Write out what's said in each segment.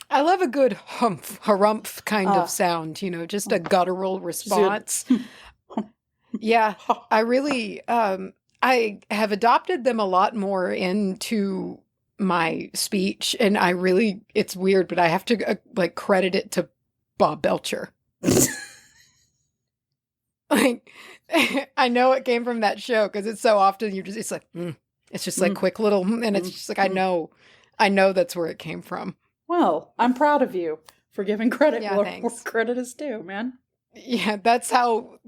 I love a good harumph kind of sound, just a guttural response. Yeah, I really, I have adopted them a lot more into my speech, and it's weird, but I have to credit it to Bob Belcher. I know it came from that show because it's so often it's like, it's just like quick little, and it's just like, I know that's where it came from. Well, I'm proud of you for giving credit where credit is due, man. Yeah, that's how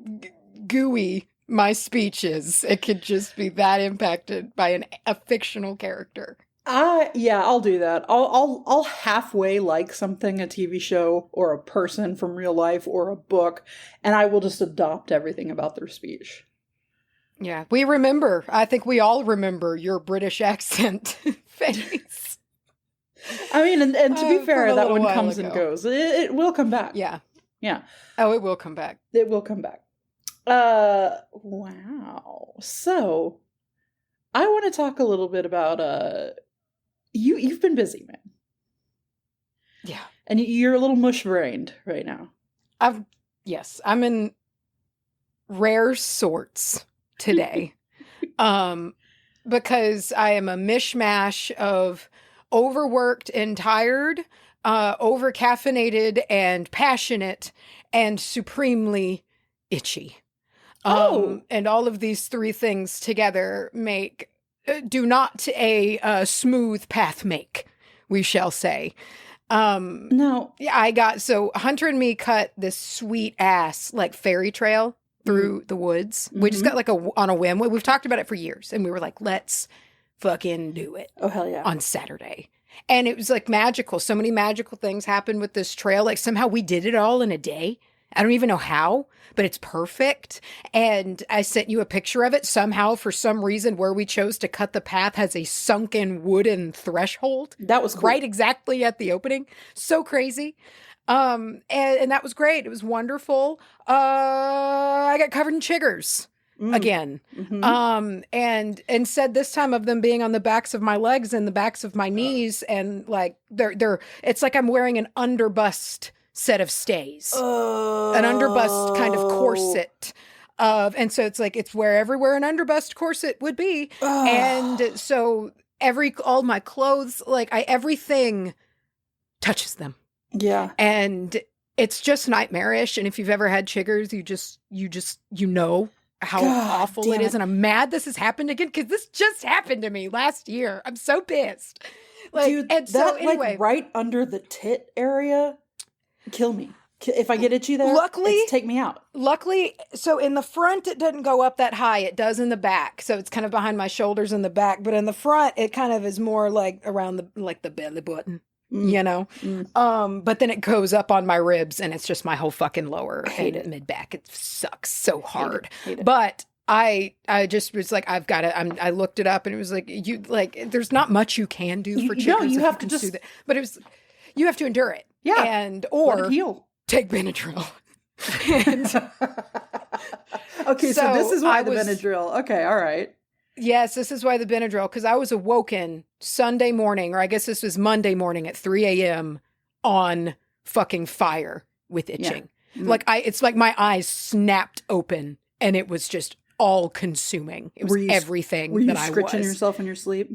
gooey my speech is. It could just be that impacted by a fictional character. Yeah, I'll do that. I'll halfway like something, a TV show or a person from real life or a book, and I will just adopt everything about their speech. Yeah, I think we all remember your British accent face. I mean, and to be fair, that one comes and goes. It will come back. Yeah. Yeah. Oh, it will come back. It will come back. Wow. So, I want to talk a little bit about, you've been busy, man. Yeah. And you're a little mush-brained right now. Yes, I'm in rare sorts today. Because I am a mishmash of overworked and tired, over-caffeinated and passionate, and supremely itchy. And all of these three things together do not a smooth path make, we shall say. No. So Hunter and me cut this sweet ass fairy trail through the woods. We just got on a whim. We've talked about it for years, and we were like, let's fucking do it. Oh, hell yeah. On Saturday. And it was magical. So many magical things happened with this trail. Somehow we did it all in a day. I don't even know how, but it's perfect. And I sent you a picture of it. Somehow, for some reason, where we chose to cut the path has a sunken wooden threshold. That was cool. Right exactly at the opening. So crazy. And that was great. It was wonderful. I got covered in chiggers again. And said this time of them being on the backs of my legs and the backs of my knees. And it's like I'm wearing an underbust set of stays, an underbust kind of corset and so it's everywhere an underbust corset would be. And so all my clothes, everything touches them. Yeah. And it's just nightmarish. And if you've ever had chiggers, you know how awful it is. And I'm mad this has happened again because this just happened to me last year. I'm so pissed. Dude, and so anyway, right under the tit area, kill me. If I get itchy there, take me out. Luckily, so in the front, it doesn't go up that high. It does in the back. So it's kind of behind my shoulders in the back. But in the front, it kind of is more around the belly button, But then it goes up on my ribs, and it's just my whole fucking lower and mid back. It sucks so hard. Hate it. But I just was I've got to, I looked it up, and it was there's not much you can do for chiggers. No, you have to just, but you have to endure it. Yeah. Or let it heal. Take Benadryl. Okay, so this is why the Benadryl. Okay, all right. Yes, this is why the Benadryl, because I was awoken Sunday morning, or I guess this was Monday morning at 3 a.m. on fucking fire with itching. Yeah. It's like my eyes snapped open, and it was just all consuming. It was everything that I was. Were you scritching yourself in your sleep?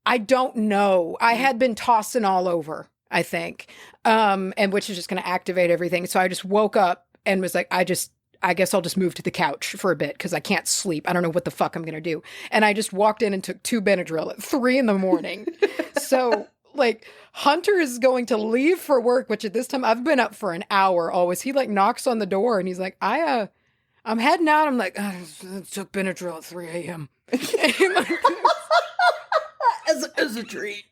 I don't know. I had been tossing all over, I think, and which is just going to activate everything. So I just woke up and was like, I guess I'll just move to the couch for a bit because I can't sleep. I don't know what the fuck I'm going to do. And I just walked in and took 2 Benadryl at 3 a.m. So Hunter is going to leave for work, which at this time I've been up for an hour always. He knocks on the door and he's like, I'm heading out. I'm like, I took Benadryl at 3 a.m. as a treat.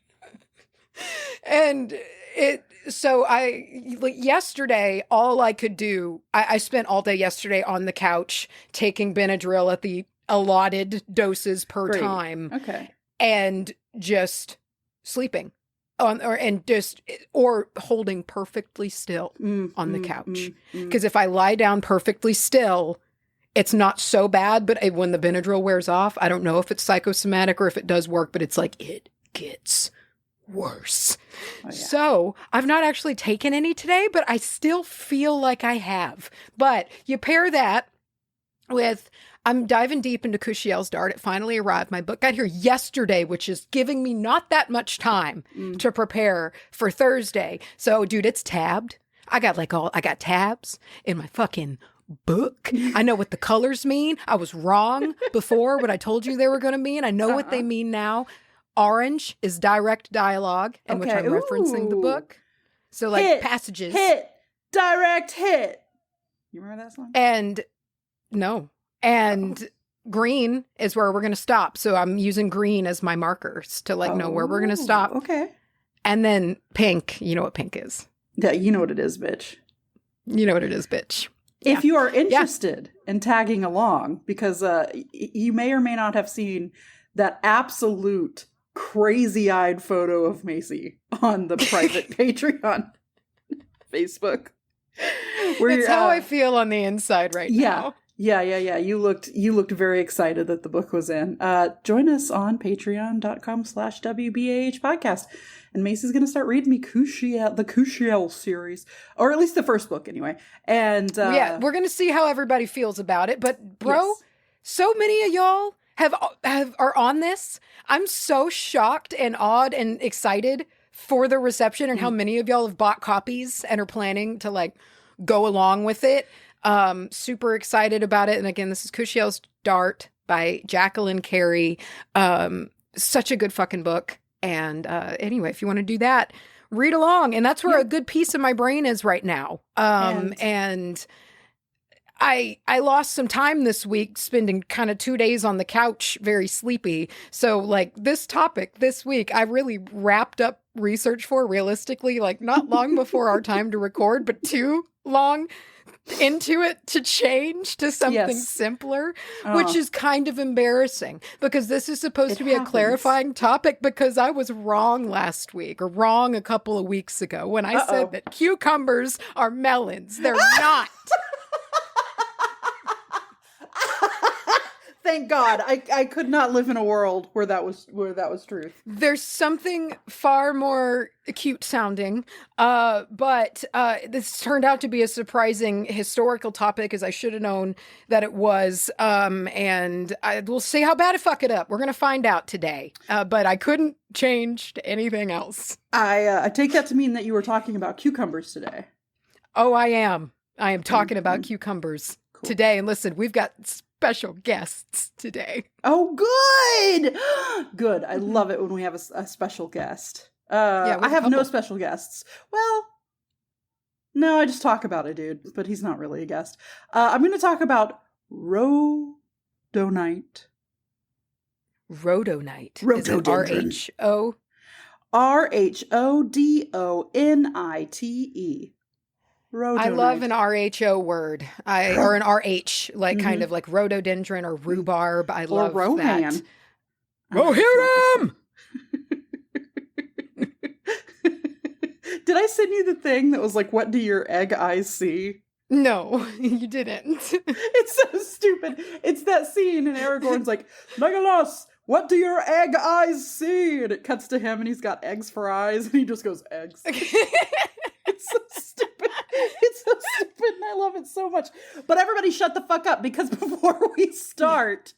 And yesterday, all I could do, I spent all day yesterday on the couch taking Benadryl at the allotted doses per time. Okay. And just sleeping or holding perfectly still on the couch. Because if I lie down perfectly still, It's not so bad, but when the Benadryl wears off, I don't know if it's psychosomatic or if it does work, but it's like, it gets worse. Oh, yeah. So I've not actually taken any today, but I still feel like I have. But you pair that with, I'm diving deep into Cushiel's Dart. It finally arrived. My book got here yesterday, which is giving me not that much time to prepare for Thursday. So, dude, it's tabbed. I got tabs in my fucking book. I know what the colors mean. I was wrong before when I told you they were going to mean. I know what they mean now. Orange is direct dialogue, in which I'm referencing the book. So, like, passages. Direct hit. You remember that song? And no. And green is where we're going to stop. So I'm using green as my markers to know where we're going to stop. Okay. And then pink. You know what pink is. Yeah, you know what it is, bitch. You know what it is, bitch. If you are interested in tagging along, because you may or may not have seen that absolute crazy-eyed photo of Macy on the private Patreon Facebook. It's how I feel on the inside right now. Yeah. You looked very excited that the book was in. Join us on patreon.com/WBAH podcast. And Macy's going to start reading me the Cushiel series, or at least the first book anyway. And we're going to see how everybody feels about it. But bro, so many of y'all are on this. I'm so shocked and awed and excited for the reception and how many of y'all have bought copies and are planning to go along with it. Super excited about it. And again, this is Cushiel's Dart by Jacqueline Carey. Such a good fucking book. And anyway, if you want to do that, read along. And that's where a good piece of my brain is right now. And I lost some time this week spending kind of 2 days on the couch, very sleepy. So this topic this week, I really wrapped up research for realistically, not long before our time to record, but too long into it to change to something simpler, which is kind of embarrassing because this is supposed to be a clarifying topic because I was wrong last week or wrong a couple of weeks ago when I said that cucumbers are melons. They're not. Thank God. I could not live in a world where that was truth. There's something far more cute sounding, but this turned out to be a surprising historical topic, as I should have known that it was. And we'll see how bad I fuck it up. We're gonna find out today. But I couldn't change to anything else. I take that to mean that you were talking about cucumbers today. Oh, I am. I am talking about cucumbers today. And listen, we've got special guests today. Oh, good. Good. I love it when we have a special guest. I have no special guests. Well, no, I just talk about a dude, but he's not really a guest. I'm going to talk about Rhodonite. Rhodonite. Is it R-H-O? Rhodonite. Rhodonite. I love an RHO word. Or an RH, kind of like rhododendron or rhubarb. I love Rohan. that. Go hit him! Did I send you the thing that was what do your egg eyes see? No, you didn't. It's so stupid. It's that scene and Aragorn's like, Legolas, what do your egg eyes see? And it cuts to him and he's got eggs for eyes and he just goes, eggs. It's so stupid. It's so stupid and I love it so much. But everybody shut the fuck up because before we start,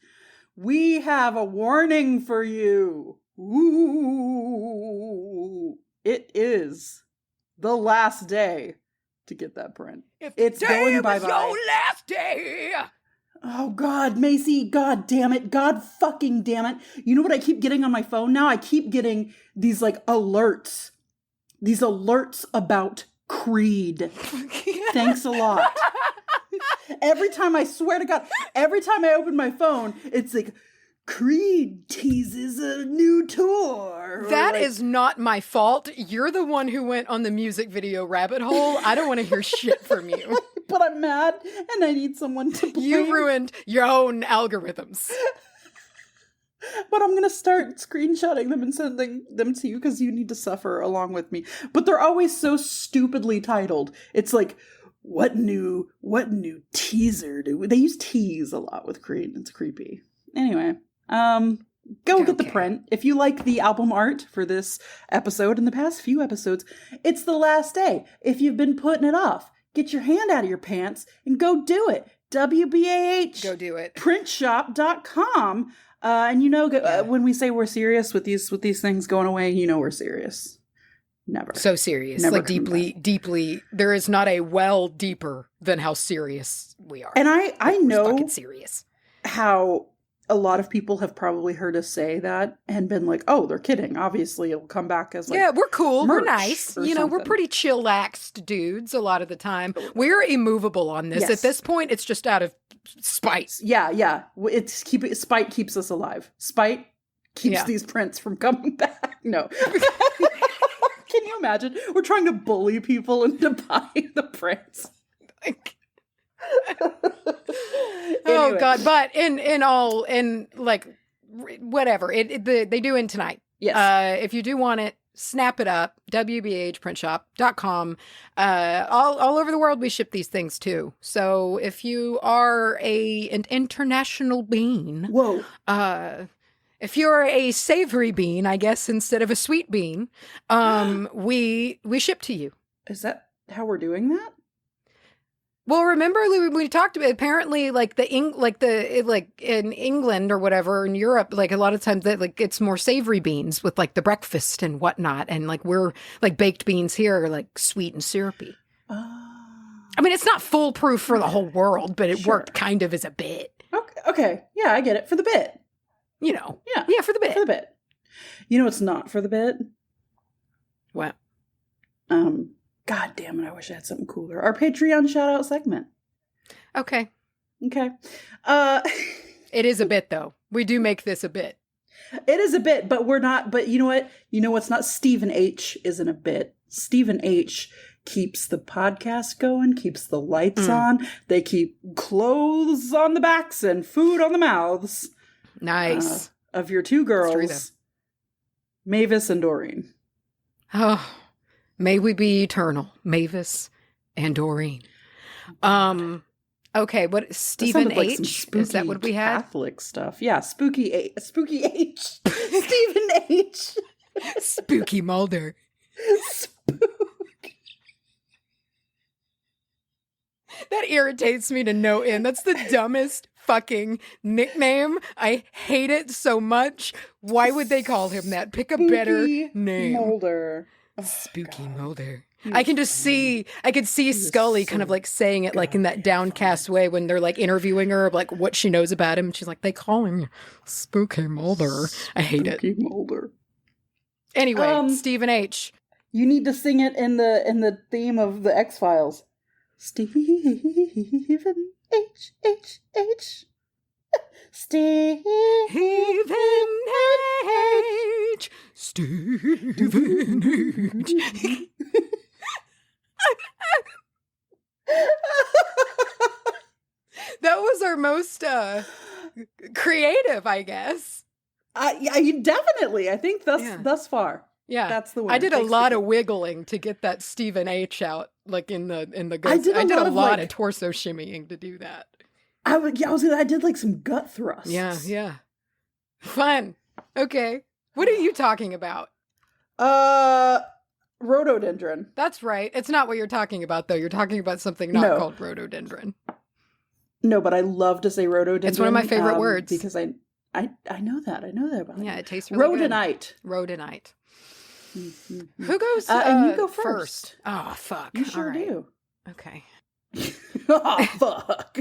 we have a warning for you. Ooh. It is the last day to get that print. It's going bye-bye. Your last day. Oh, God, Macy, God damn it. God fucking damn it. You know what I keep getting on my phone now? I keep getting these alerts. These alerts about Creed. Thanks a lot. Every time, I swear to God, every time I open my phone, it's Creed teases a new tour. That is not my fault. You're the one who went on the music video rabbit hole. I don't want to hear shit from you. But I'm mad and I need someone to blame. You ruined your own algorithms. But I'm going to start screenshotting them and sending them to you because you need to suffer along with me. But they're always so stupidly titled. It's what new teaser they use tease a lot with Creed. It's creepy. Anyway, go get the print. If you like the album art for this episode and the past few episodes, it's the last day. If you've been putting it off, get your hand out of your pants and go do it. WBAH. Go do it. Printshop.com. And when we say we're serious with these things going away, we're serious. Never. So serious. Never like deeply. There is not a well deeper than how serious we are. And I know fucking serious. How a lot of people have probably heard us say that and been like, oh, they're kidding. Obviously it'll come back as like, we're cool. We're nice. We're pretty chillaxed dudes a lot of the time. We're immovable on this. Yes. At this point, it's just out of spite. Yeah. Spite keeps us alive. Spite keeps these prints from coming back. No. Can you imagine? We're trying to bully people into buying the prints. Oh God! But whatever they do in tonight. Yes. If you do want it, snap it up. wbahprintshop.com. All over the world, we ship these things too. So if you are an international bean, whoa. If you're a savory bean, I guess, instead of a sweet bean, we ship to you. Is that how we're doing that? Well, remember we talked about apparently in England or whatever in Europe, like a lot of times that it's more savory beans with like the breakfast and whatnot, and like we're like baked beans here are like sweet and syrupy. I mean, it's not foolproof for the whole world, but it worked kind of as a bit. Okay, yeah, I get it for the bit. Yeah, for the bit. For the bit. It's not for the bit. What? God damn it, I wish I had something cooler. Our Patreon shout-out segment. Okay. It is a bit, though. We do make this a bit. It is a bit, but we're not. But you know what? You know what's not? Stephen H. isn't a bit. Stephen H. keeps the podcast going, keeps the lights on. They keep clothes on the backs and food on the mouths. Nice. Of your two girls, Mavis and Doreen. Oh, may we be eternal, Mavis and Doreen. Okay, what Stephen H? Is that what we had? Catholic stuff. Yeah, spooky H. Stephen H. Spooky Mulder. That irritates me to no end. That's the dumbest fucking nickname. I hate it so much. Why would they call him that? Pick a better name. Mulder. Spooky Mulder. I could see Scully kind of like saying it like in that downcast way when they're like interviewing her, like what she knows about him. She's like, they call him Spooky Mulder. I hate it. Spooky Mulder. Anyway, Stephen H. You need to sing it in the theme of the X-Files. Stephen H. Stephen H. Stephen H. That was our most creative, I guess. Definitely. I think thus far. Yeah, that's the one. I did a lot of wiggling to get that Stephen H out, like in the guts. I did a lot of torso shimmying to do that. I did like some gut thrusts. Yeah. Fun. Okay. What are you talking about? Rhododendron. That's right. It's not what you're talking about, though. You're talking about something not called rhododendron. No, but I love to say rhododendron. It's one of my favorite words. Because I know that. I know that about it. Yeah, it tastes really Rhodonite. Good. Rhodonite. Mm-hmm. Who goes and you go first. Oh, fuck. You sure do. Okay. Oh, fuck.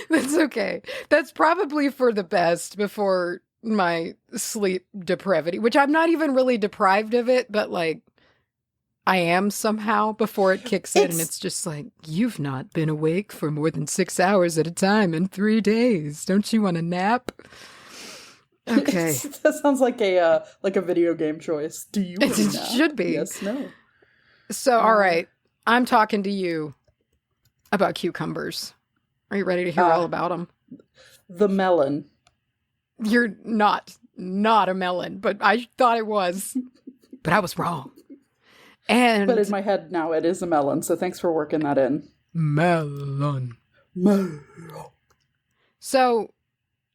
That's okay. That's probably for the best before my sleep depravity, which I'm not even really deprived of it, but like I am somehow before it kicks in, and it's just like, you've not been awake for more than 6 hours at a time in 3 days. Don't you want a nap? Okay. That sounds like a video game choice. Do you want a nap? It should be. Yes, no. So, all right. I'm talking to you about cucumbers. Are you ready to hear all about them? The melon. You're not a melon, but I thought it was. But I was wrong. And But in my head now, it is a melon. So thanks for working that in. melon. So,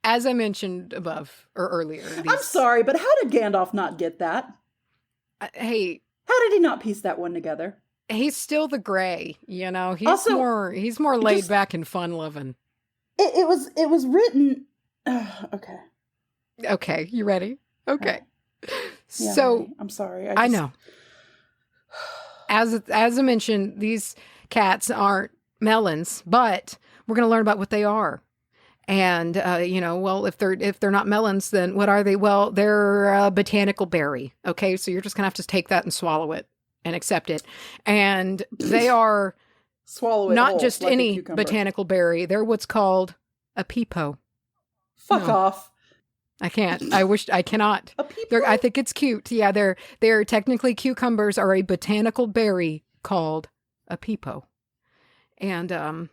as I mentioned above or earlier, I'm sorry, but how did Gandalf not get that? Hey, how did he not piece that one together? He's still the gray, you know. He's Also, more laid back and fun loving. It was written. Okay. Okay, you ready? Okay. Yeah, So I'm sorry. I know. As I mentioned, these cats aren't melons, but we're going to learn about what they are. And well, if they're not melons, then what are they? Well, they're a botanical berry. Okay, so you're just gonna have to take that and swallow it and accept it. And they are swallow it not whole, just like any botanical berry. They're what's called a pepo. Fuck off. I can't. I cannot. A pepo? I think it's cute. Yeah, they're technically cucumbers are a botanical berry called a pepo. And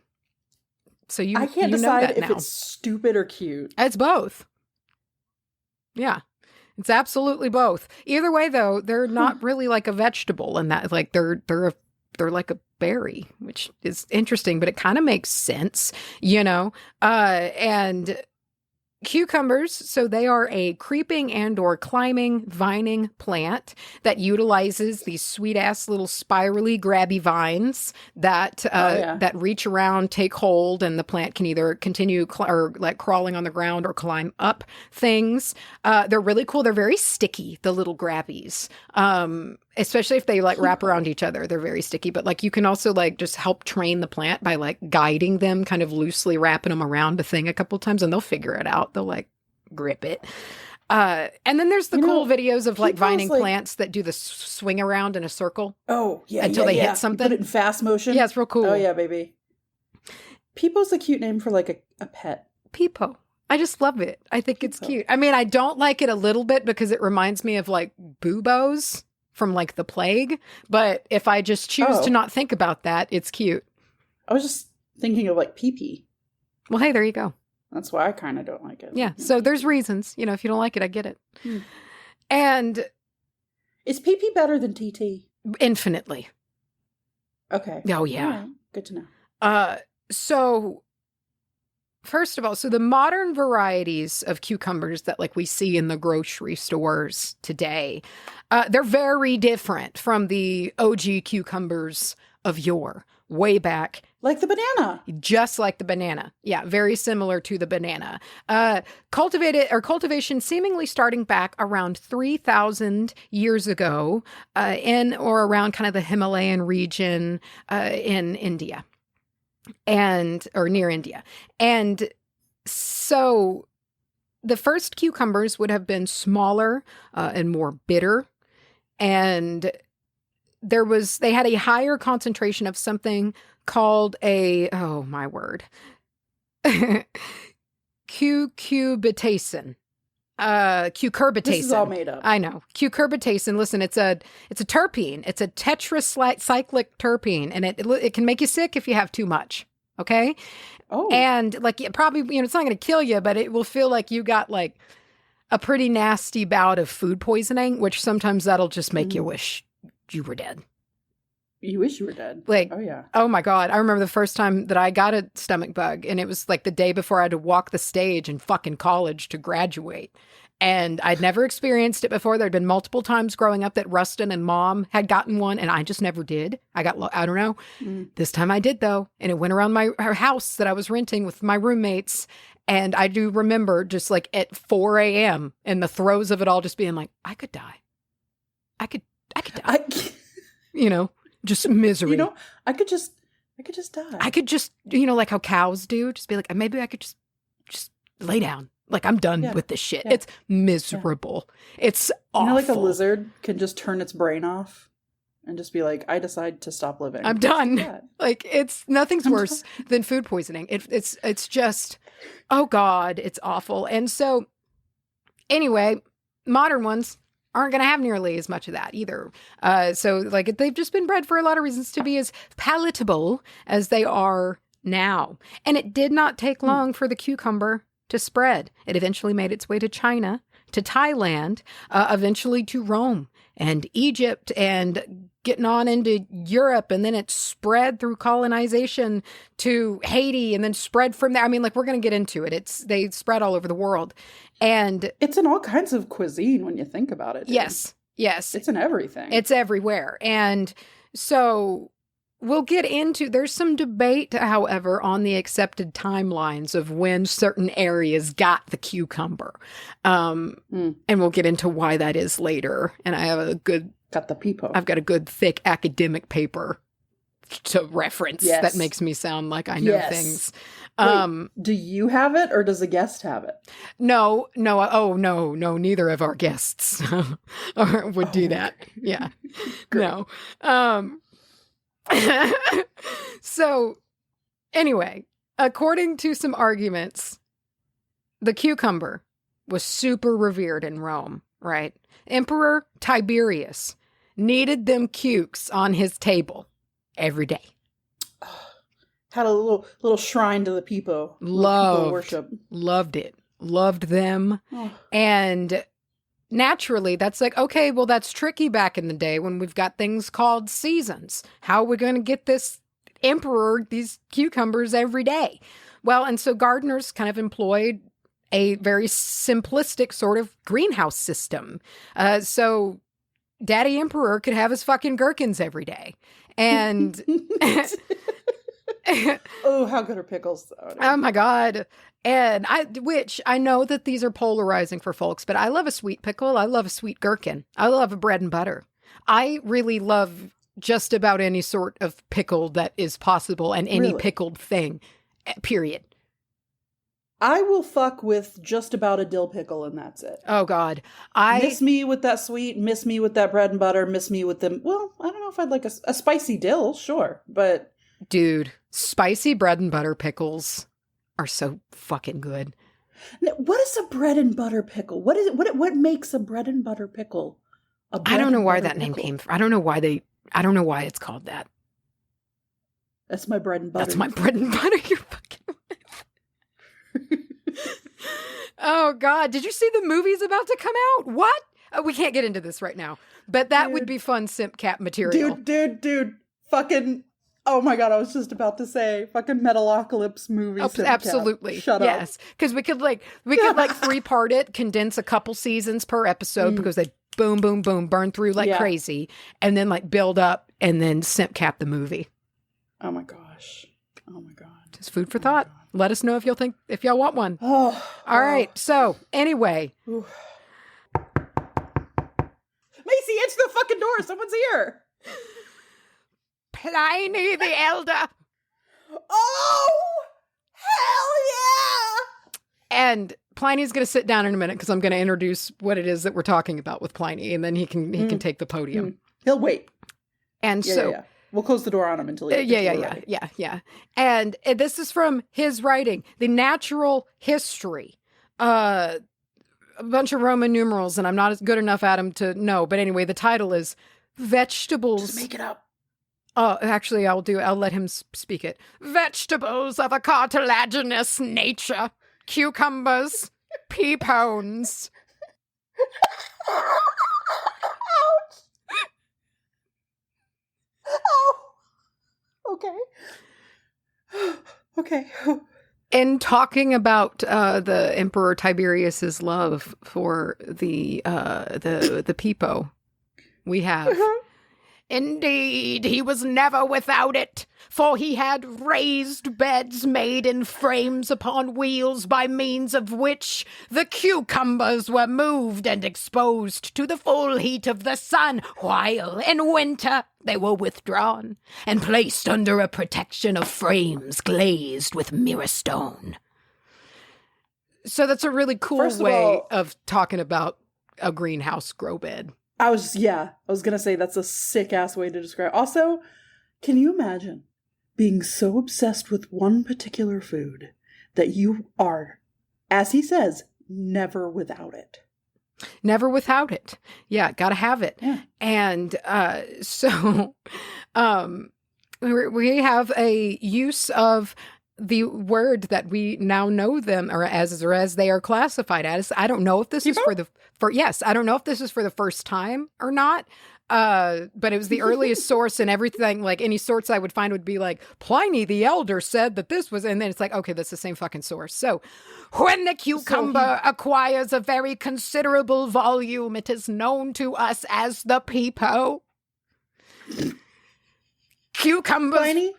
so I can't decide if it's stupid or cute. It's both. Yeah. It's absolutely both. Either way though, they're not really like a vegetable in that like they're like a berry, which is interesting, but it kind of makes sense, and cucumbers, so they are a creeping and or climbing vining plant that utilizes these sweet ass little spirally grabby vines that that reach around, take hold, and the plant can either continue crawling on the ground or climb up things. They're really cool. They're very sticky, the little grabbies. Especially if they wrap around each other, they're very sticky. But you can also just help train the plant by guiding them, kind of loosely wrapping them around a thing a couple times, and they'll figure it out. They'll grip it. And then there's the cool videos of vining plants that do the swing around in a circle. Oh yeah, until they hit something. You put it in fast motion. Yeah, it's real cool. Oh yeah, baby. Pepo's a cute name for a pet. Pepo. I just love it. I think it's cute. I mean, I don't like it a little bit because it reminds me of buboes from the plague, but if I just choose to not think about that, it's cute. I was just thinking of pee-pee. Well, hey, there you go. That's why I kind of don't like it. Yeah, so there's reasons. If you don't like it, I get it. And is pee-pee better than TT? Infinitely. Okay. Oh, yeah. All right. Good to know. So first of all, the modern varieties of cucumbers that we see in the grocery stores today, they're very different from the OG cucumbers of yore, way back. Like the banana. Just like the banana. Yeah, very similar to the banana. Cultivation seemingly starting back around 3,000 years ago in or around kind of the Himalayan region in India. Or near India. And so the first cucumbers would have been smaller and more bitter. And they had a higher concentration of something called cucurbitacin. Cucurbitacin. This is all made up. I know. Cucurbitacin. Listen, it's a terpene. It's a tetracyclic terpene, and it can make you sick if you have too much. Okay. Oh. And it probably it's not going to kill you, but it will feel like you got a pretty nasty bout of food poisoning, which sometimes that'll just make you wish you were dead. You wish you were dead. Oh yeah. Oh my God. I remember the first time that I got a stomach bug, and it was the day before I had to walk the stage in fucking college to graduate. And I'd never experienced it before. There'd been multiple times growing up that Rustin and Mom had gotten one, and I just never did. I don't know. This time I did though. And it went around our house that I was renting with my roommates. And I do remember just at 4 a.m. in the throes of it all, just being I could die. I could die. Just misery. I could just die. I could just, like how cows do, just be maybe I could just lay down. I'm done with this shit. Yeah. It's miserable. Yeah. It's awful. A lizard can just turn its brain off and just be I decide to stop living. I'm done. It's nothing's worse than food poisoning. It's just, oh God, it's awful. And so anyway, modern ones aren't going to have nearly as much of that either. So they've just been bred for a lot of reasons to be as palatable as they are now. And it did not take long for the cucumber to spread. It eventually made its way to China, to Thailand, eventually to Rome and Egypt and getting on into Europe, and then it spread through colonization to Haiti, and then spread from there. I mean, like, we're going to get into it. They spread all over the world. And it's in all kinds of cuisine when you think about it. Dude. Yes. It's in everything. It's everywhere. And so we'll get into, there's some debate, however, on the accepted timelines of when certain areas got the cucumber. And we'll get into why that is later. And I have got the Pepo. I've got a good thick academic paper to reference that makes me sound like I know things. Wait, do you have it or does a guest have it? No. Oh, no. Neither of our guests would do that. Yeah. No. So anyway, according to some arguments, the cucumber was super revered in Rome, right? Emperor Tiberius needed them cukes on his table every day. Had a little shrine to the Pepo. Worship. Loved it. Loved them. Oh. And naturally, that's like, okay, well, that's tricky back in the day when we've got things called seasons. How are we going to get this emperor these cucumbers every day? Well, and so gardeners kind of employed a very simplistic sort of greenhouse system. So Daddy Emperor could have his fucking gherkins every day. And oh, how good are pickles? Oh my God. And which I know that these are polarizing for folks, but I love a sweet pickle. I love a sweet gherkin. I love a bread and butter. I really love just about any sort of pickle that is possible and any pickled thing, period. I will fuck with just about a dill pickle and that's it. Oh God. Miss me with that sweet, miss me with that bread and butter, miss me with them. Well, I don't know if I'd like a spicy dill, sure, but. Dude, spicy bread and butter pickles are so fucking good. Now, what is a bread and butter pickle? What is it? What makes a bread and butter pickle? I don't know why that name came from. I don't know why it's called that. That's my bread and butter. That's my bread and butter. You're fucking. Oh God, did you see the movie's about to come out? What? We can't get into this right now, but that would be fun simp cap material. Dude. Fucking. Oh my God, I was just about to say fucking Metalocalypse movie. Oh, absolutely. Shut up. Yes. Because we could 3-part it, condense a couple seasons per episode because they boom, boom, boom, burn through like crazy, and then like build up and then simp cap the movie. Oh my gosh. Just food for thought. Let us know if y'all want one. All right. So anyway. Ooh. Macy, answer the fucking door. Someone's here. Pliny the Elder. Oh, hell yeah. And Pliny's going to sit down in a minute because I'm going to introduce what it is that we're talking about with Pliny, and then he can take the podium. He'll wait. And yeah. We'll close the door on him until he Yeah. And this is from his writing, The Natural History. A bunch of Roman numerals, and I'm not as good enough at them to know. But anyway, the title is Vegetables. Just make it up. Oh, actually, I'll let him speak it. Vegetables of a cartilaginous nature. Cucumbers, pepones. Ouch. Oh. Okay. In talking about the Emperor Tiberius's love for the Pepo, we have. Indeed, he was never without it, for he had raised beds made in frames upon wheels, by means of which the cucumbers were moved and exposed to the full heat of the sun, while in winter they were withdrawn and placed under a protection of frames glazed with mirror stone. So that's a really cool way of talking about a greenhouse grow bed. I was going to say that's a sick-ass way to describe it. Also, can you imagine being so obsessed with one particular food that you are, as he says, never without it? Never without it. Yeah, gotta have it. Yeah. And so we have a use of the word that we now know them or as they are classified as. I don't know if this is yes, I don't know if this is for the first time or not. But it was the earliest source, and everything, like any source I would find would be like, Pliny the Elder said that this was, and then it's like, okay, that's the same fucking source. So when the cucumber acquires a very considerable volume, it is known to us as the Pepo. Cucumbers.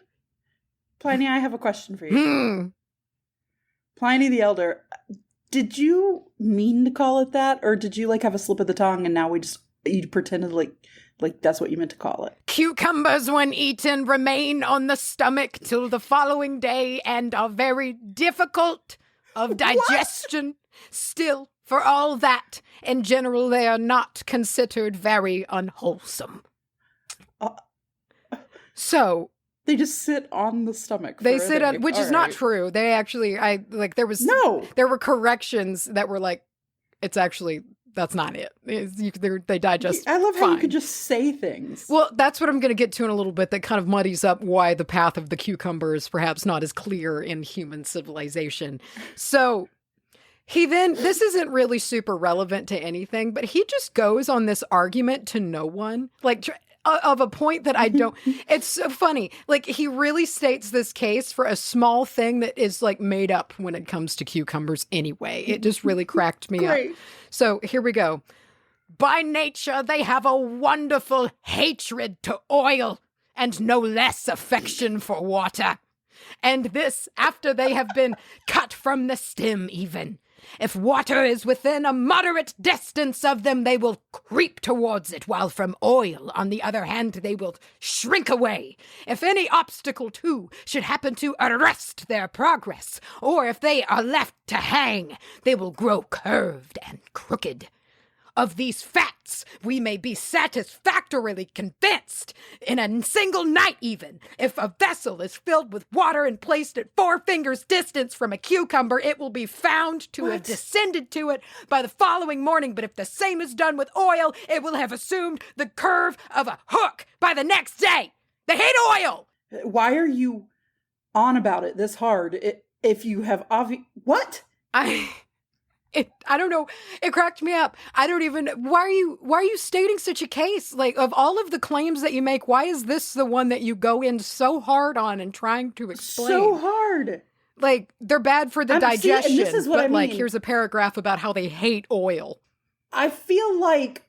Pliny, I have a question for you. Pliny the Elder, did you mean to call it that, or did you like have a slip of the tongue and now you pretended like that's what you meant to call it? Cucumbers, when eaten, remain on the stomach till the following day and are very difficult of digestion. Still, for all that, in general, they are not considered very unwholesome. So they just sit on the stomach. They sit on, which is not true. They actually, there were corrections that were like, it's actually, that's not it. They digest. I love how fine. You could just say things. Well, that's what I'm going to get to in a little bit. That kind of muddies up why the path of the cucumber is perhaps not as clear in human civilization. So this isn't really super relevant to anything, but he just goes on this argument to no one. Like, of a point that I don't, it's so funny. Like, he really states this case for a small thing that is like made up when it comes to cucumbers anyway. It just really cracked me up. So here we go. By nature, they have a wonderful hatred to oil and no less affection for water. And this after they have been cut from the stem even. If water is within a moderate distance of them, they will creep towards it, while from oil, on the other hand, they will shrink away. If any obstacle, too, should happen to arrest their progress, or if they are left to hang, they will grow curved and crooked. Of these facts, we may be satisfactorily convinced, in a single night even. If a vessel is filled with water and placed at 4 fingers' distance from a cucumber, it will be found to have descended to it by the following morning. But if the same is done with oil, it will have assumed the curve of a hook by the next day. They hate oil! Why are you on about it this hard if you have what? I don't know. It cracked me up. I don't even, why are you stating such a case? Like, of all of the claims that you make, why is this the one that you go in so hard on and trying to explain? So hard. Like, they're bad for the digestion. And this is what I mean. Like, here's a paragraph about how they hate oil. I feel like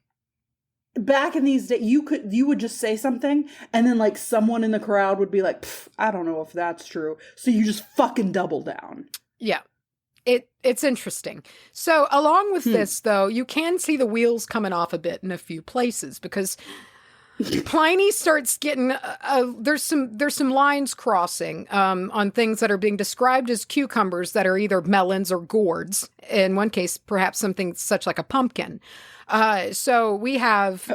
back in these days, you would just say something, and then like someone in the crowd would be like, I don't know if that's true. So you just fucking double down. Yeah. It's interesting. So along with this, though, you can see the wheels coming off a bit in a few places, because Pliny starts getting there's some lines crossing on things that are being described as cucumbers that are either melons or gourds. In one case, perhaps something such like a pumpkin. So we have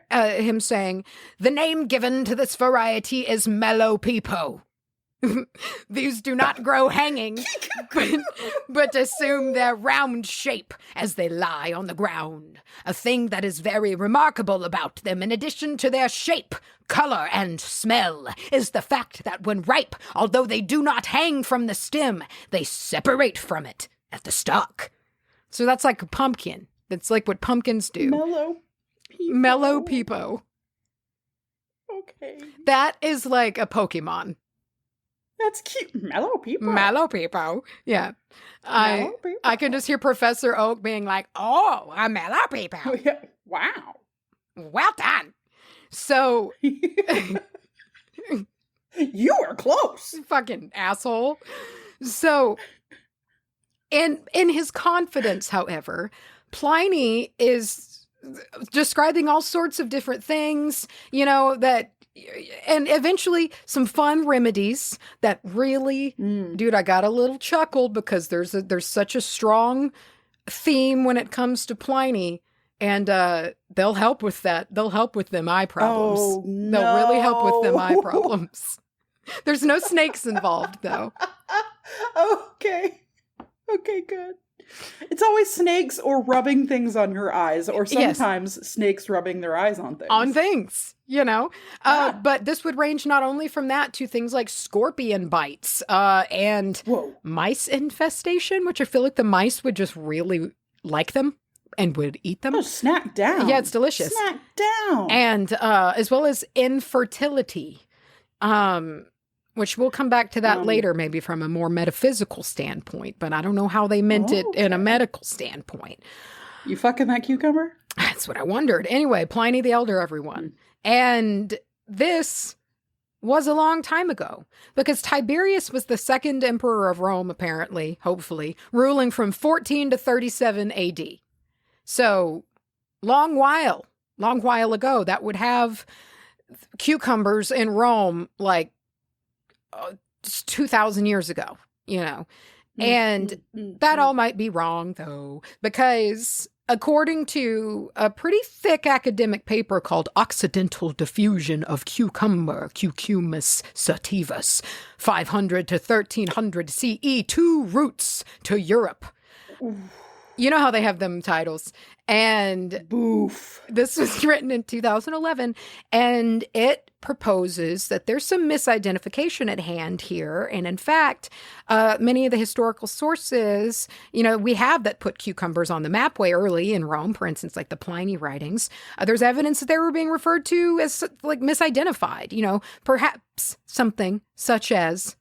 him saying, the name given to this variety is Pepo. These do not grow hanging, but assume their round shape as they lie on the ground. A thing that is very remarkable about them, in addition to their shape, color, and smell, is the fact that when ripe, although they do not hang from the stem, they separate from it at the stalk. So that's like a pumpkin. That's like what pumpkins do. Mellow Pepo. Okay. That is like a Pokemon. That's cute. Mellow Pepo. Yeah. I can just hear Professor Oak being like, oh, a mellow Pepo. Yeah. Wow. Well done. So. You were close. Fucking asshole. So, in his confidence, however, Pliny is describing all sorts of different things, and eventually some fun remedies that really, dude, I got a little chuckle, because there's such a strong theme when it comes to Pliny, and they'll help with that. They'll help with them eye problems. Oh, no. They'll really help with them eye problems. There's no snakes involved, though. Okay, good. It's always snakes or rubbing things on your eyes, or Yes. sometimes snakes rubbing their eyes on things. On things, Yeah. But this would range not only from that to things like scorpion bites and Whoa. mice infestation, which I feel like the mice would just really like them and would eat them. Oh, snack down. Yeah, it's delicious. Snack down. And as well as infertility, which we'll come back to that later, maybe from a more metaphysical standpoint, but I don't know how they meant it in a medical standpoint. You fucking that cucumber? That's what I wondered. Anyway, Pliny the Elder, everyone. And this was a long time ago because Tiberius was the second emperor of Rome, apparently, hopefully, ruling from 14 to 37 AD. So long while ago, that would have cucumbers in Rome like 2,000 years ago, and that all might be wrong though, because according to a pretty thick academic paper called Occidental Diffusion of Cucumber, Cucumis sativus, 500 to 1300 CE, 2 routes to Europe. You know how they have them titles. And Boof. This was written in 2011, and it proposes that there's some misidentification at hand here. And in fact, many of the historical sources, we have that put cucumbers on the map way early in Rome, for instance, like the Pliny writings. There's evidence that they were being referred to as like misidentified, perhaps something such as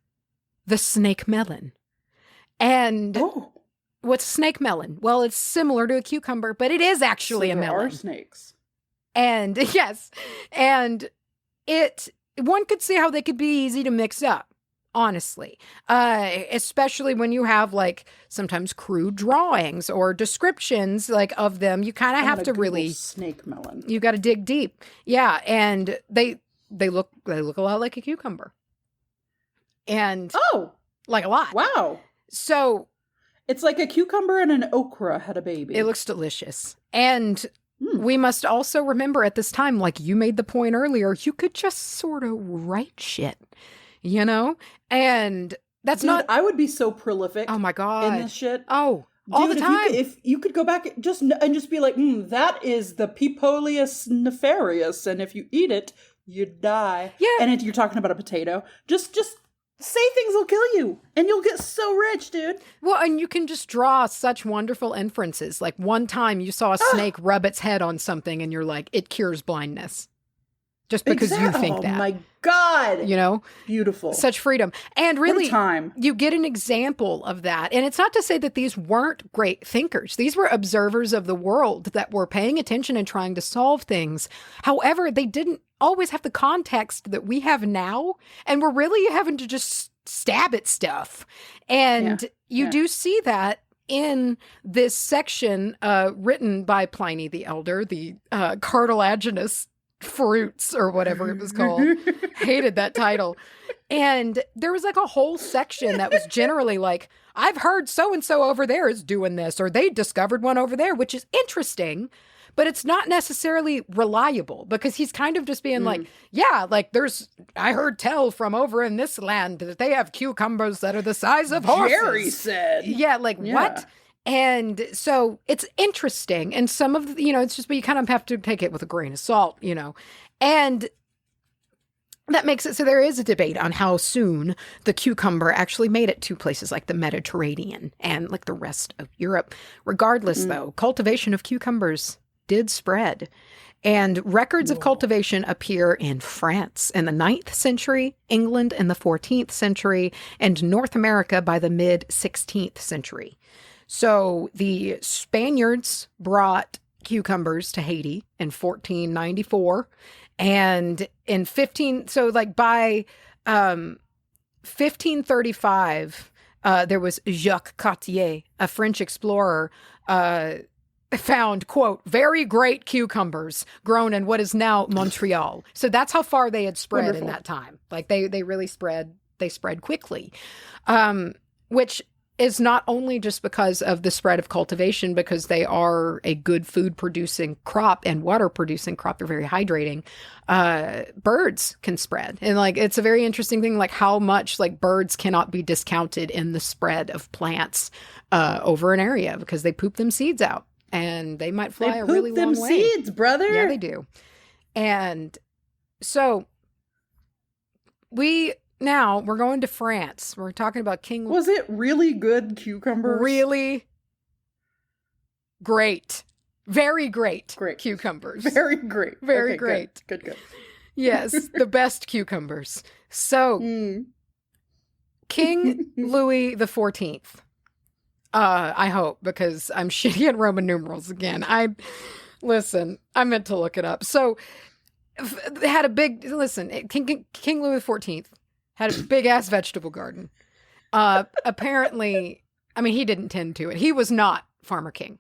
the snake melon. And what's snake melon? Well, it's similar to a cucumber, but it is actually a melon. There are snakes. And yes, and one could see how they could be easy to mix up, honestly, especially when you have like sometimes crude drawings or descriptions like of them. You kind of have to really snake melon. You got to dig deep, yeah. And they look a lot like a cucumber, and like a lot. Wow. So it's like a cucumber and an okra had a baby. It looks delicious, and we must also remember at this time, like you made the point earlier, you could just sort of write shit, and that's not. I would be so prolific. Oh my God. In this shit. Oh, all the time. If you could go back and just be like, that is the Pipolius nefarious, and if you eat it, you die. Yeah. And if you're talking about a potato, just say things will kill you, and you'll get so rich, dude. Well, and you can just draw such wonderful inferences. Like one time you saw a snake rub its head on something, and you're like, it cures blindness. Just because you think that. Oh my God. Beautiful. Such freedom. And really, what a time. You get an example of that. And it's not to say that these weren't great thinkers. These were observers of the world that were paying attention and trying to solve things. However, they didn't always have the context that we have now. And we're really having to just stab at stuff. And you do see that in this section written by Pliny the Elder, the cartilaginous fruits or whatever it was called. Hated that title. And there was like a whole section that was generally like, I've heard so-and-so over there is doing this, or they discovered one over there, which is interesting, but it's not necessarily reliable because he's kind of just being like, I heard tell from over in this land that they have cucumbers that are the size of horses. Jerry said. Yeah, what? And so it's interesting. And some of the, it's just, but you kind of have to take it with a grain of salt, and that makes it so there is a debate on how soon the cucumber actually made it to places like the Mediterranean and like the rest of Europe. Regardless, though, cultivation of cucumbers did spread. And records of cultivation appear in France in the 9th century, England in the 14th century, and North America by the mid-16th century. So the Spaniards brought cucumbers to Haiti in 1494, and in by 1535, there was Jacques Cartier, a French explorer, found, quote, very great cucumbers grown in what is now Montreal. So that's how far they had spread in that time. Like they really spread. They spread quickly, which is not only just because of the spread of cultivation, because they are a good food producing crop and water producing crop. They're very hydrating. Birds can spread. And like, it's a very interesting thing, like how much like birds cannot be discounted in the spread of plants over an area because they poop them seeds out and they might fly a really long way. They poop them seeds, brother. Yeah, they do. And so now we're going to France. We're talking about King. Was it really good cucumbers? Really great. Very great. Cucumbers. Very great. Very okay, great. Good. Yes, the best cucumbers. So, King Louis the 14th. I hope, because I'm shitty at Roman numerals again. I meant to look it up. So, had a big, King Louis the 14th had a big ass vegetable garden. Apparently, I mean, he didn't tend to it. He was not Farmer King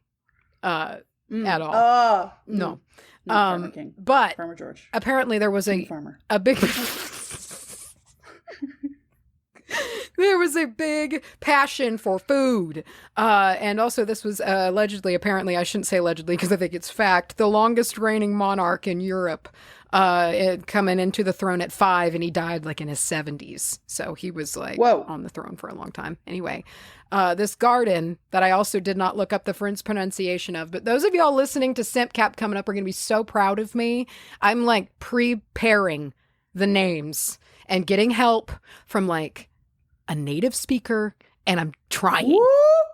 at all. No. Farmer King. But Farmer George. Apparently there was a big there was a big passion for food. And also this was apparently, I shouldn't say allegedly because I think it's fact, the longest reigning monarch in Europe. Coming into the throne at 5, and he died like in his 70s. So he was like on the throne for a long time. Anyway, this garden that I also did not look up the French pronunciation of, but those of y'all listening to Simpcap coming up are going to be so proud of me. I'm like preparing the names and getting help from like a native speaker, and I'm trying,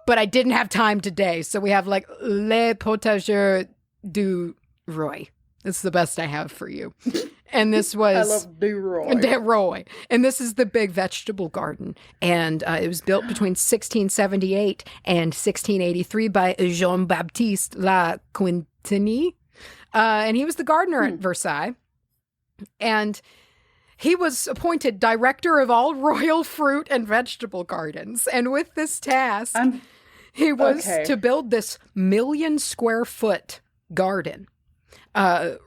but I didn't have time today. So we have like Le Potager du Roi. It's the best I have for you. And this was... I love Du Roi. Du Roi. And this is the big vegetable garden. And it was built between 1678 and 1683 by Jean-Baptiste La Quintinie. And he was the gardener at Versailles. And he was appointed director of all royal fruit and vegetable gardens. And with this task, he was to build this 1 million square foot garden.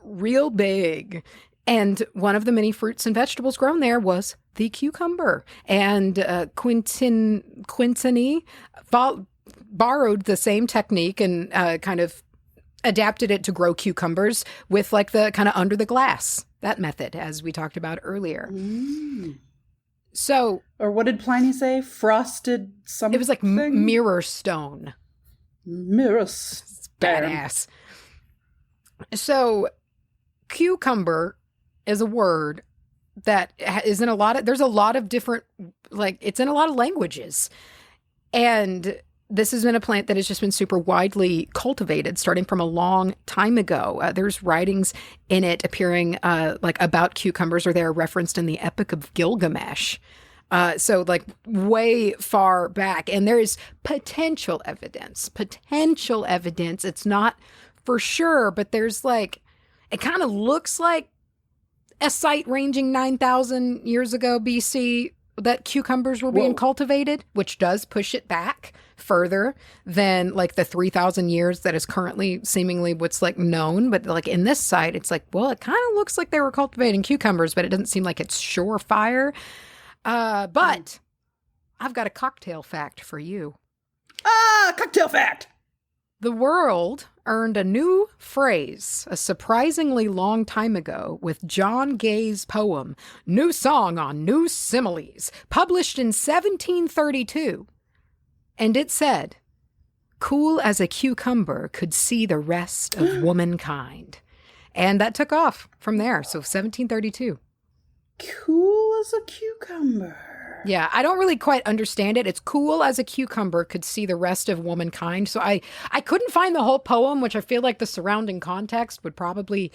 Real big. And one of the many fruits and vegetables grown there was the cucumber. And Quintinie borrowed the same technique and kind of adapted it to grow cucumbers with like the kind of under the glass, that method, as we talked about earlier. So, or what did Pliny say? Frosted something? It was like mirror stone. Mirror stone. Badass. So, cucumber is a word that is in there's a lot of different, like, it's in a lot of languages. And this has been a plant that has just been super widely cultivated starting from a long time ago. There's writings in it appearing like about cucumbers, or they're referenced in the Epic of Gilgamesh. So like way far back. And there is potential evidence. It's not for sure, but there's like, it kind of looks like a site ranging 9,000 years ago BC that cucumbers were being cultivated, which does push it back further than like the 3,000 years that is currently seemingly what's like known. But like in this site, it's like, well, it kind of looks like they were cultivating cucumbers, but it doesn't seem like it's surefire. But I've got a cocktail fact for you. Cocktail fact. The world earned a new phrase a surprisingly long time ago with John Gay's poem, New Song on New Similes, published in 1732. And it said, cool as a cucumber could see the rest of womankind. And that took off from there. So 1732. Cool as a cucumber. Yeah, I don't really quite understand it. It's cool as a cucumber could see the rest of womankind. So I couldn't find the whole poem, which I feel like the surrounding context would probably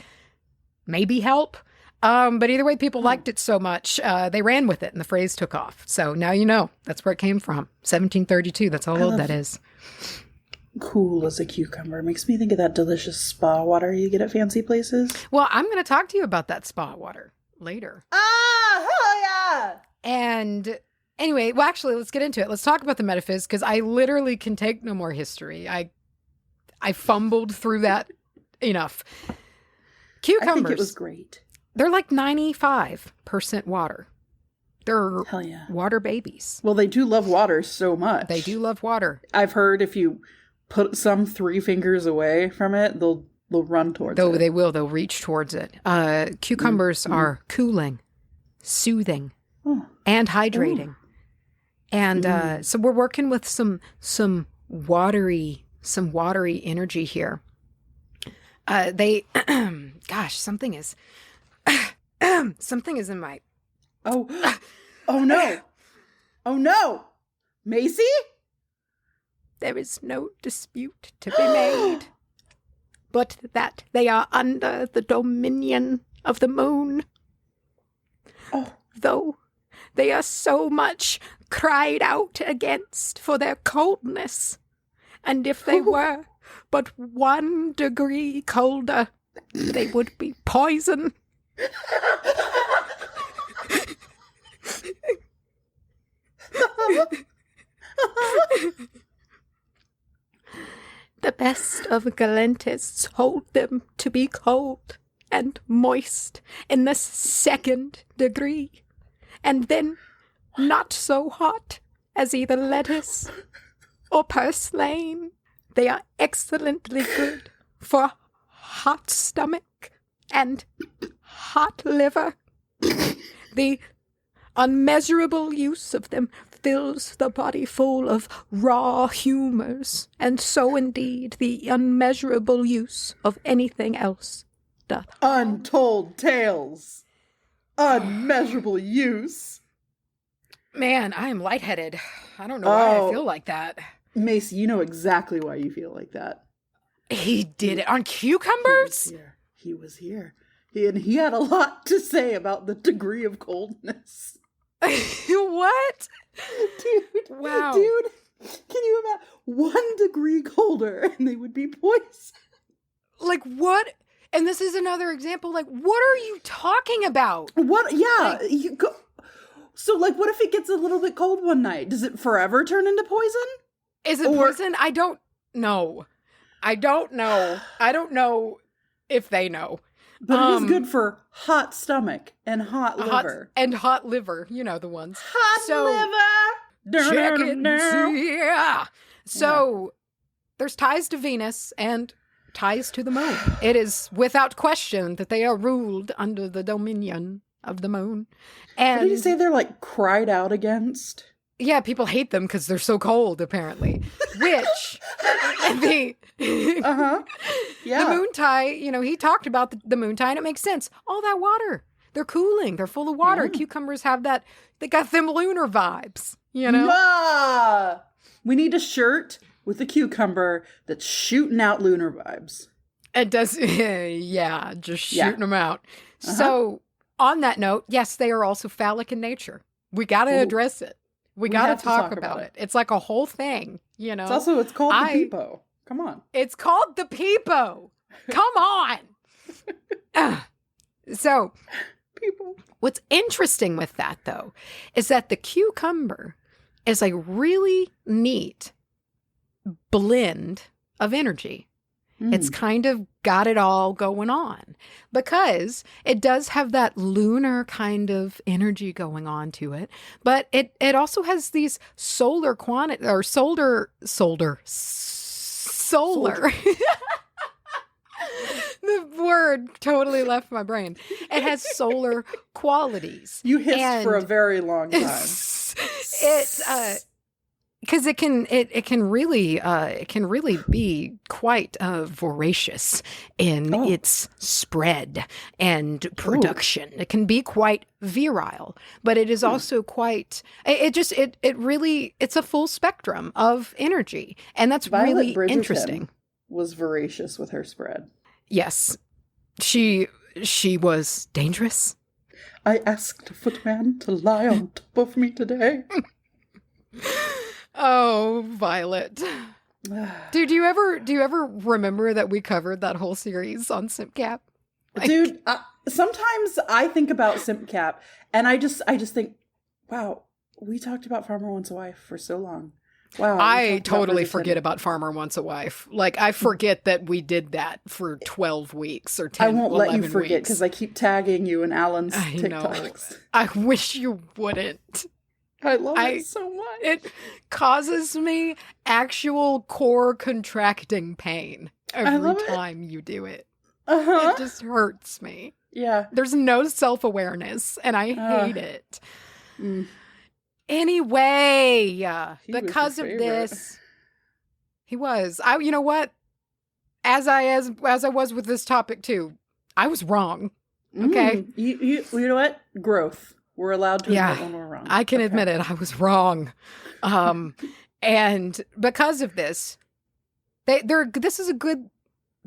maybe help. But either way, people liked it so much, they ran with it and the phrase took off. So now you know. That's where it came from. 1732. That's how old that is. Cool as a cucumber. Makes me think of that delicious spa water you get at fancy places. Well, I'm going to talk to you about that spa water later. Hell yeah! And anyway, well, actually, let's get into it. Let's talk about the metaphys, because I literally can take no more history. I fumbled through that enough. Cucumbers. I think it was great. They're like 95% water. They're Hell yeah. water babies. Well, they do love water so much. They do love water. I've heard if you put some 3 fingers away from it, they'll run towards it. They will. They'll reach towards it. Cucumbers are cooling, soothing, and hydrating. And so we're working with some watery energy here. Something is in my. Oh no! Oh no! Macy? There is no dispute to be made, but that they are under the dominion of the moon. Oh. Though they are so much cried out against for their coldness, and if they were but 1 degree colder, they would be poison. The best of Galentists hold them to be cold and moist in the 2nd degree, and then not so hot as either lettuce or purslane. They are excellently good for hot stomach and hot liver. The unmeasurable use of them fills the body full of raw humors, and so indeed the unmeasurable use of anything else doth. Untold tales. Unmeasurable use. Man, I am lightheaded. I don't know why I feel like that. Macy, you know exactly why you feel like that. He did it on cucumbers? He was here. And he had a lot to say about the degree of coldness. What? Dude. Wow. Dude, can you imagine 1 degree colder and they would be poisoned? Like what? And this is another example. Like, what are you talking about? What? Yeah. Like, so, like, what if it gets a little bit cold one night? Does it forever turn into poison? Is it poison? I don't know. I don't know if they know. But it is good for hot stomach and hot liver. Hot liver. You know the ones. Hot liver! Check it and see. Yeah. So, there's ties to Venus and ties to the moon. It is without question that they are ruled under the dominion of the moon. And what did you say they're like cried out against? Yeah, people hate them because they're so cold, apparently. Which the Yeah. the moon tie, he talked about the moon tie, and it makes sense. All that water, they're cooling, they're full of water. Yeah. Cucumbers have that. They got them lunar vibes, Yeah. We need a shirt with a cucumber that's shooting out lunar vibes. It does, just shooting them out. So, on that note, yes, they are also phallic in nature. We got to address it. We got to talk about it. It's like a whole thing, It's called the Pepo. Come on. It's called the Pepo. Come on. So, Pepo. What's interesting with that, though, is that the cucumber is a really neat blend of energy. It's kind of got it all going on because it does have that lunar kind of energy going on to it, but it also has these solar quantity or solar. The word totally left my brain. It has solar qualities. You hissed for a very long time. It's because it can really be quite voracious in its spread and production. It can be quite virile, but it is also quite. It's a full spectrum of energy, and that's really interesting. Was voracious with her spread. Yes, she was dangerous. I asked a footman to lie on top of me today. Oh, Violet. Dude, do you ever remember that we covered that whole series on SimpCap? Dude, sometimes I think about SimpCap and I just think, wow, we talked about Farmer Wants a Wife for so long. Wow. I totally forget about Farmer Wants a Wife. Like, I forget that we did that for 12 weeks or 10, I won't let you forget weeks. because I keep tagging you in Alan's I TikToks. know. I wish you wouldn't. I love it so much. It causes me actual core contracting pain every time you do it. It just hurts me. Yeah. There's no self-awareness, and I hate it. Anyway, because of this, he was. You know what? As I was with this topic too, I was wrong. Okay. You know what? Growth. We're allowed to admit when we're wrong. I can admit it. I was wrong. And because of this, this is a good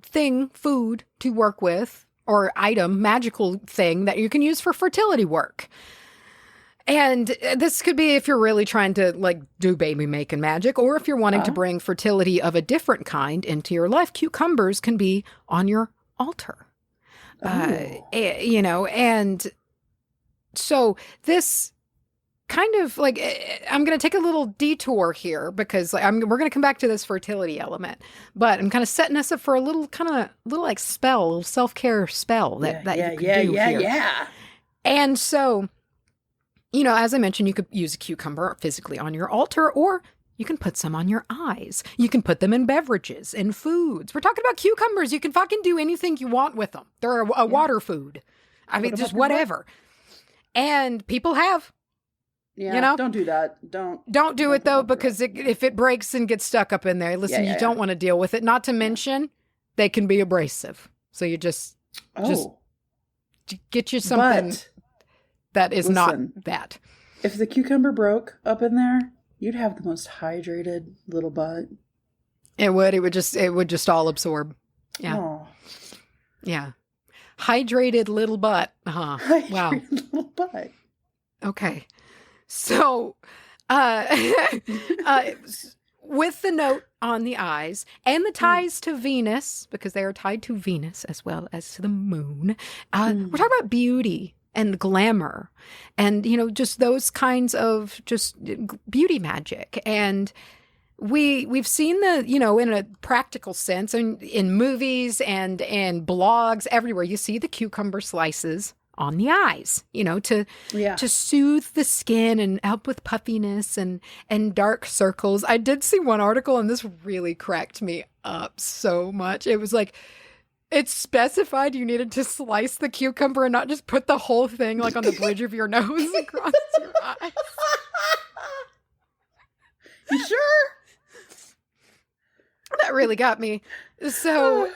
thing, food to work with, or item, magical thing that you can use for fertility work. And this could be if you're really trying to like do baby making magic, or if you're wanting to bring fertility of a different kind into your life. Cucumbers can be on your altar. You know, and so this kind of like, I'm going to take a little detour here because like, we're going to come back to this fertility element, but I'm kind of setting us up for a little like spell, little self-care spell that you can do here. Yeah. And so, you know, as I mentioned, you could use a cucumber physically on your altar, or you can put some on your eyes. You can put them in beverages, in foods. We're talking about cucumbers. You can fucking do anything you want with them. They're a water food. I mean, just whatever. And people have. Yeah, you know? Don't do that. Don't do it though, because if it breaks and gets stuck up in there, listen, you don't want to deal with it. Not to mention, they can be abrasive. So you just get you something that is not that. If the cucumber broke up in there, you'd have the most hydrated little butt. It would. It would just all absorb. Yeah. Aww. Yeah. Hydrated little butt. Huh. Wow. Little butt. Okay. So, with the note on the eyes and the ties to Venus, because they are tied to Venus as well as to the moon, we're talking about beauty and glamour and, you know, just those kinds of just beauty magic. And we've seen in a practical sense and in movies and blogs everywhere, you see the cucumber slices on the eyes, you know, to soothe the skin and help with puffiness and dark circles. I did see one article and this really cracked me up so much. It was like, it specified you needed to slice the cucumber and not just put the whole thing like on the bridge of your nose across your eyes. You sure? That really got me. So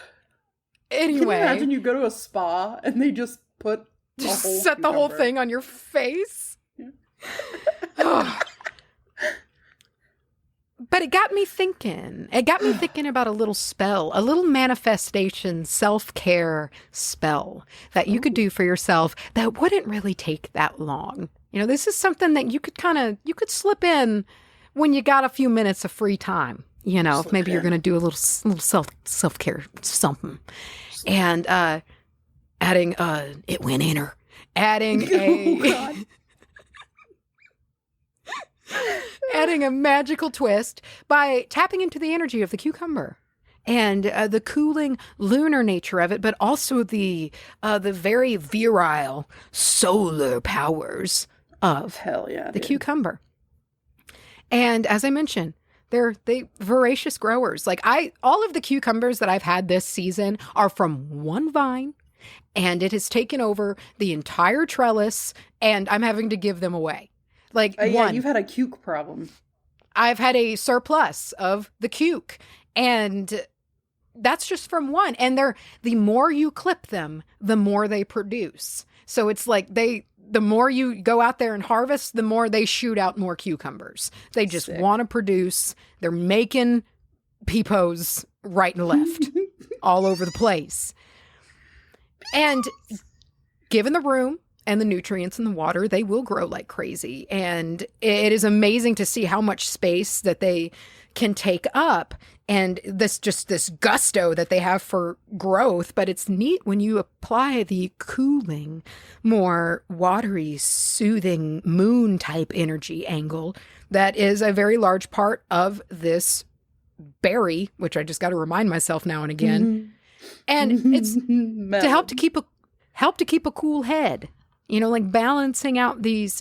anyway. Can you imagine you go to a spa and they just put set the whole thing on your face? Yeah. But it got me thinking. It got me thinking about a little spell, a little manifestation, self-care spell that you could do for yourself that wouldn't really take that long. You know, this is something that you could slip in when you got a few minutes of free time. You know, if maybe you're going to do a little self-care something. And adding it went in her. Adding adding a magical twist by tapping into the energy of the cucumber and the cooling lunar nature of it, but also the very virile solar powers of the cucumber. And as I mentioned, they're voracious growers. Like all of the cucumbers that I've had this season are from one vine, and it has taken over the entire trellis, and I'm having to give them away. Like you've had a cuke problem. I've had a surplus of the cuke, and that's just from one. And the more you clip them, the more they produce. So it's like the more you go out there and harvest, the more they shoot out more cucumbers. They just want to produce. They're making Pepos right and left all over the place. And given the room and the nutrients in the water, they will grow like crazy. And it is amazing to see how much space that they can take up. and this gusto that they have for growth. But it's neat when you apply the cooling, more watery, soothing moon type energy angle that is a very large part of this berry, which I just got to remind myself now and again. And it's to help to keep a cool head, like balancing out the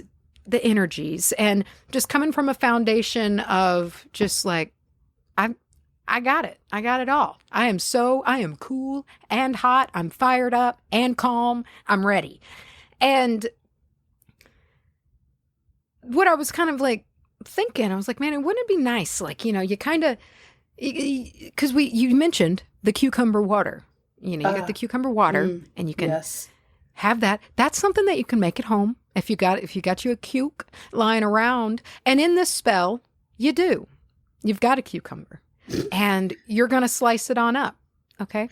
energies, and just coming from a foundation of just like, I got it. I got it all. I am cool and hot. I'm fired up and calm. I'm ready. And what I was kind of like thinking, I was like, man, wouldn't it be nice? Like, you kind of, because you mentioned the cucumber water, you got the cucumber water and you can have that. That's something that you can make at home. If you got you a cuke lying around, and in this spell, you've got a cucumber. And you're going to slice it on up, okay?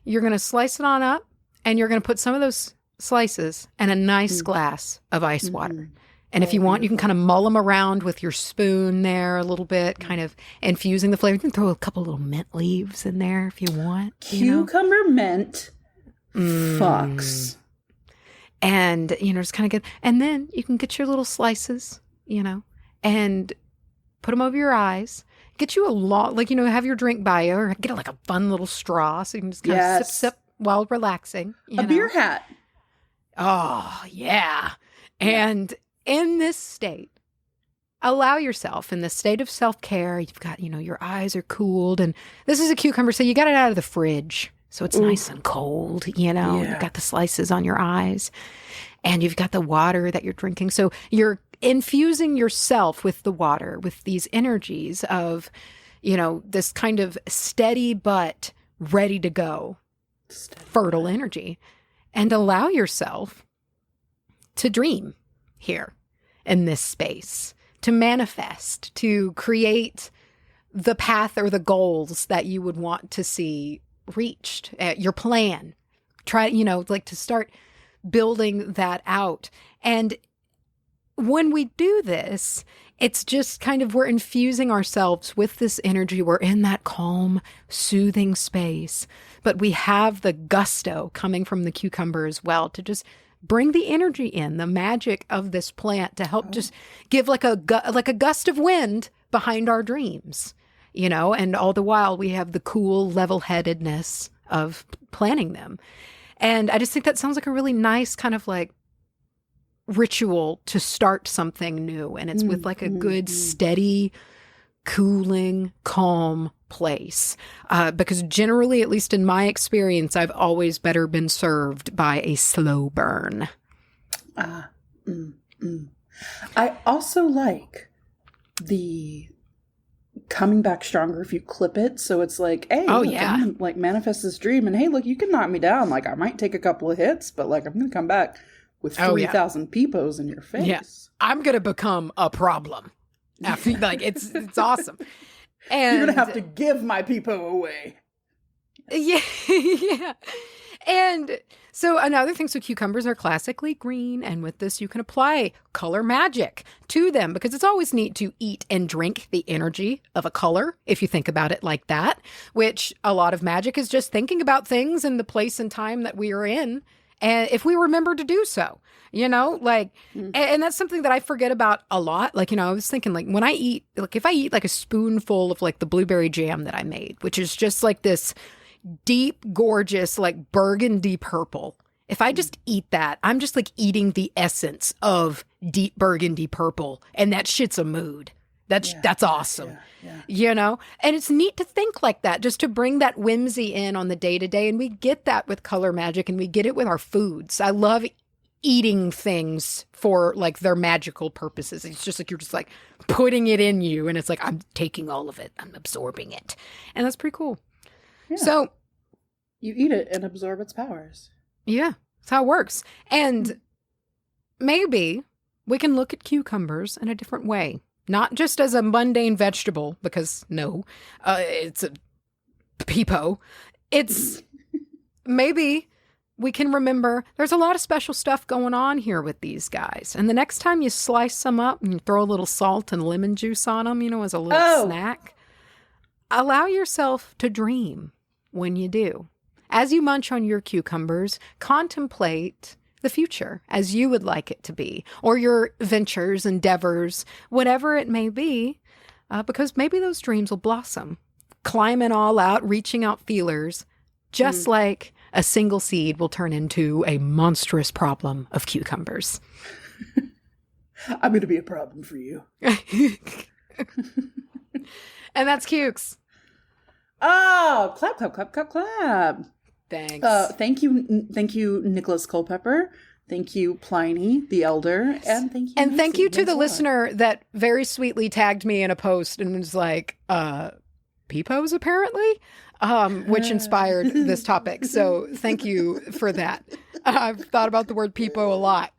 You're going to slice it on up, and you're going to put some of those slices in a nice glass of ice water. And if you want, you can kind of mull them around with your spoon there a little bit, kind of infusing the flavor. You can throw a couple little mint leaves in there if you want. Cucumber mint fucks. And, just kind of get, and then you can get your little slices, and put them over your eyes. Get you a lot, have your drink by you, or get a fun little straw so you can just kind of sip while relaxing. A beer hat. Oh, yeah. And in this state, allow yourself in the state of self-care. You've got, your eyes are cooled, and this is a cucumber, so you got it out of the fridge. So it's nice and cold, Yeah. You've got the slices on your eyes, and you've got the water that you're drinking. So you're infusing yourself with the water, with these energies of, this kind of steady but ready to go, fertile energy, and allow yourself to dream here in this space, to manifest, to create the path or the goals that you would want to see reached, your plan. Try, to start building that out. And when we do this, it's just kind of, we're infusing ourselves with this energy. We're in that calm, soothing space, but we have the gusto coming from the cucumber as well to just bring the energy in, the magic of this plant to help just give like a gust of wind behind our dreams, and all the while we have the cool level-headedness of planning them. And I just think that sounds like a really nice kind of like ritual to start something new. And it's with like a good, steady, cooling, calm place. Because generally, at least in my experience, I've always better been served by a slow burn. I also like the coming back stronger if you clip it. So it's like, hey, I'm gonna, like, manifest this dream, and hey, look, you can knock me down. Like, I might take a couple of hits, but like, I'm gonna come back with 3,000 Pepos in your face. Yeah. I'm gonna become a problem. After, like, it's awesome. And you're gonna have to give my Pepo away. Yeah. Yeah. And so another thing, so cucumbers are classically green, and with this you can apply color magic to them, because it's always neat to eat and drink the energy of a color, if you think about it like that, which a lot of magic is just thinking about things in the place and time that we are in, and if we remember to do so, and that's something that I forget about a lot. Like, I was thinking, like, when I eat, like, if I eat like a spoonful of like the blueberry jam that I made, which is just like this deep, gorgeous, like burgundy purple. If I just eat that, I'm just like eating the essence of deep burgundy purple, and that shit's a mood. That's awesome. Yeah. And it's neat to think like that, just to bring that whimsy in on the day to day. And we get that with color magic, and we get it with our foods. I love eating things for like their magical purposes. It's just like, you're just like putting it in you, and it's like, I'm taking all of it. I'm absorbing it. And that's pretty cool. Yeah. So you eat it and absorb its powers. Yeah, that's how it works. And maybe we can look at cucumbers in a different way, not just as a mundane vegetable, because no, it's a pepo. It's maybe we can remember there's a lot of special stuff going on here with these guys. And the next time you slice them up and you throw a little salt and lemon juice on them, as a little snack. allow yourself to dream when you do. As you munch on your cucumbers, contemplate the future as you would like it to be, or your ventures, endeavors, whatever it may be, because maybe those dreams will blossom, climbing all out, reaching out feelers, just like a single seed will turn into a monstrous problem of cucumbers. I'm going to be a problem for you. And that's Cukes. Oh, clap, clap, clap, clap, clap. Thanks. Thank you, Nicholas Culpepper. Thank you, Pliny the Elder, and thank you. And Macy. thank you to Thanks the a lot. listener that very sweetly tagged me in a post and was like, Pepo's apparently, which inspired this topic. So thank you for that. I've thought about the word Pepo a lot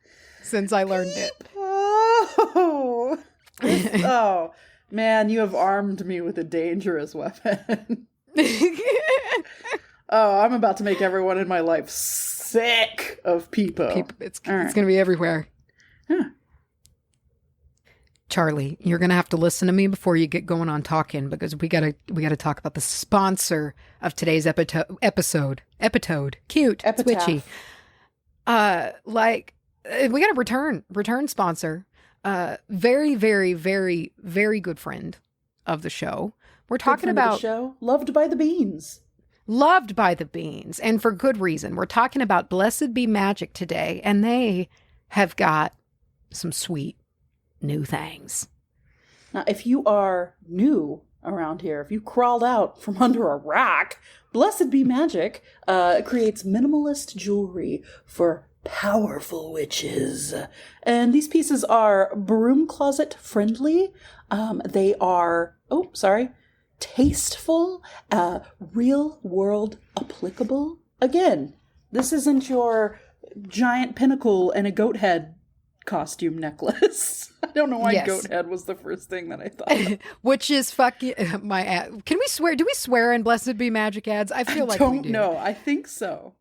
since I learned it. Oh, oh man, you have armed me with a dangerous weapon. Oh, I'm about to make everyone in my life sick of Pepo. It's going to be everywhere. Huh. Charlye, you're going to have to listen to me before you get going on talking, because we got to talk about the sponsor of today's episode. Cute. Epitaph. Twitchy. We got a return sponsor. Very, very, very, very good friend of the show. We're talking about the show, loved by the beans. Loved by the beans, and for good reason. We're talking about Blessed Be Magic today, and they have got some sweet new things. Now, if you are new around here, if you crawled out from under a rock, Blessed Be Magic creates minimalist jewelry for powerful witches. And these pieces are broom closet friendly. They are, tasteful, real world applicable. Again, this isn't your giant pinnacle and a goat head costume necklace. I don't know why goat head was the first thing that I thought. Which is fucking my ad. Can we swear? Do we swear in Blessed Be Magic ads? I feel like we do. I don't know. I think so.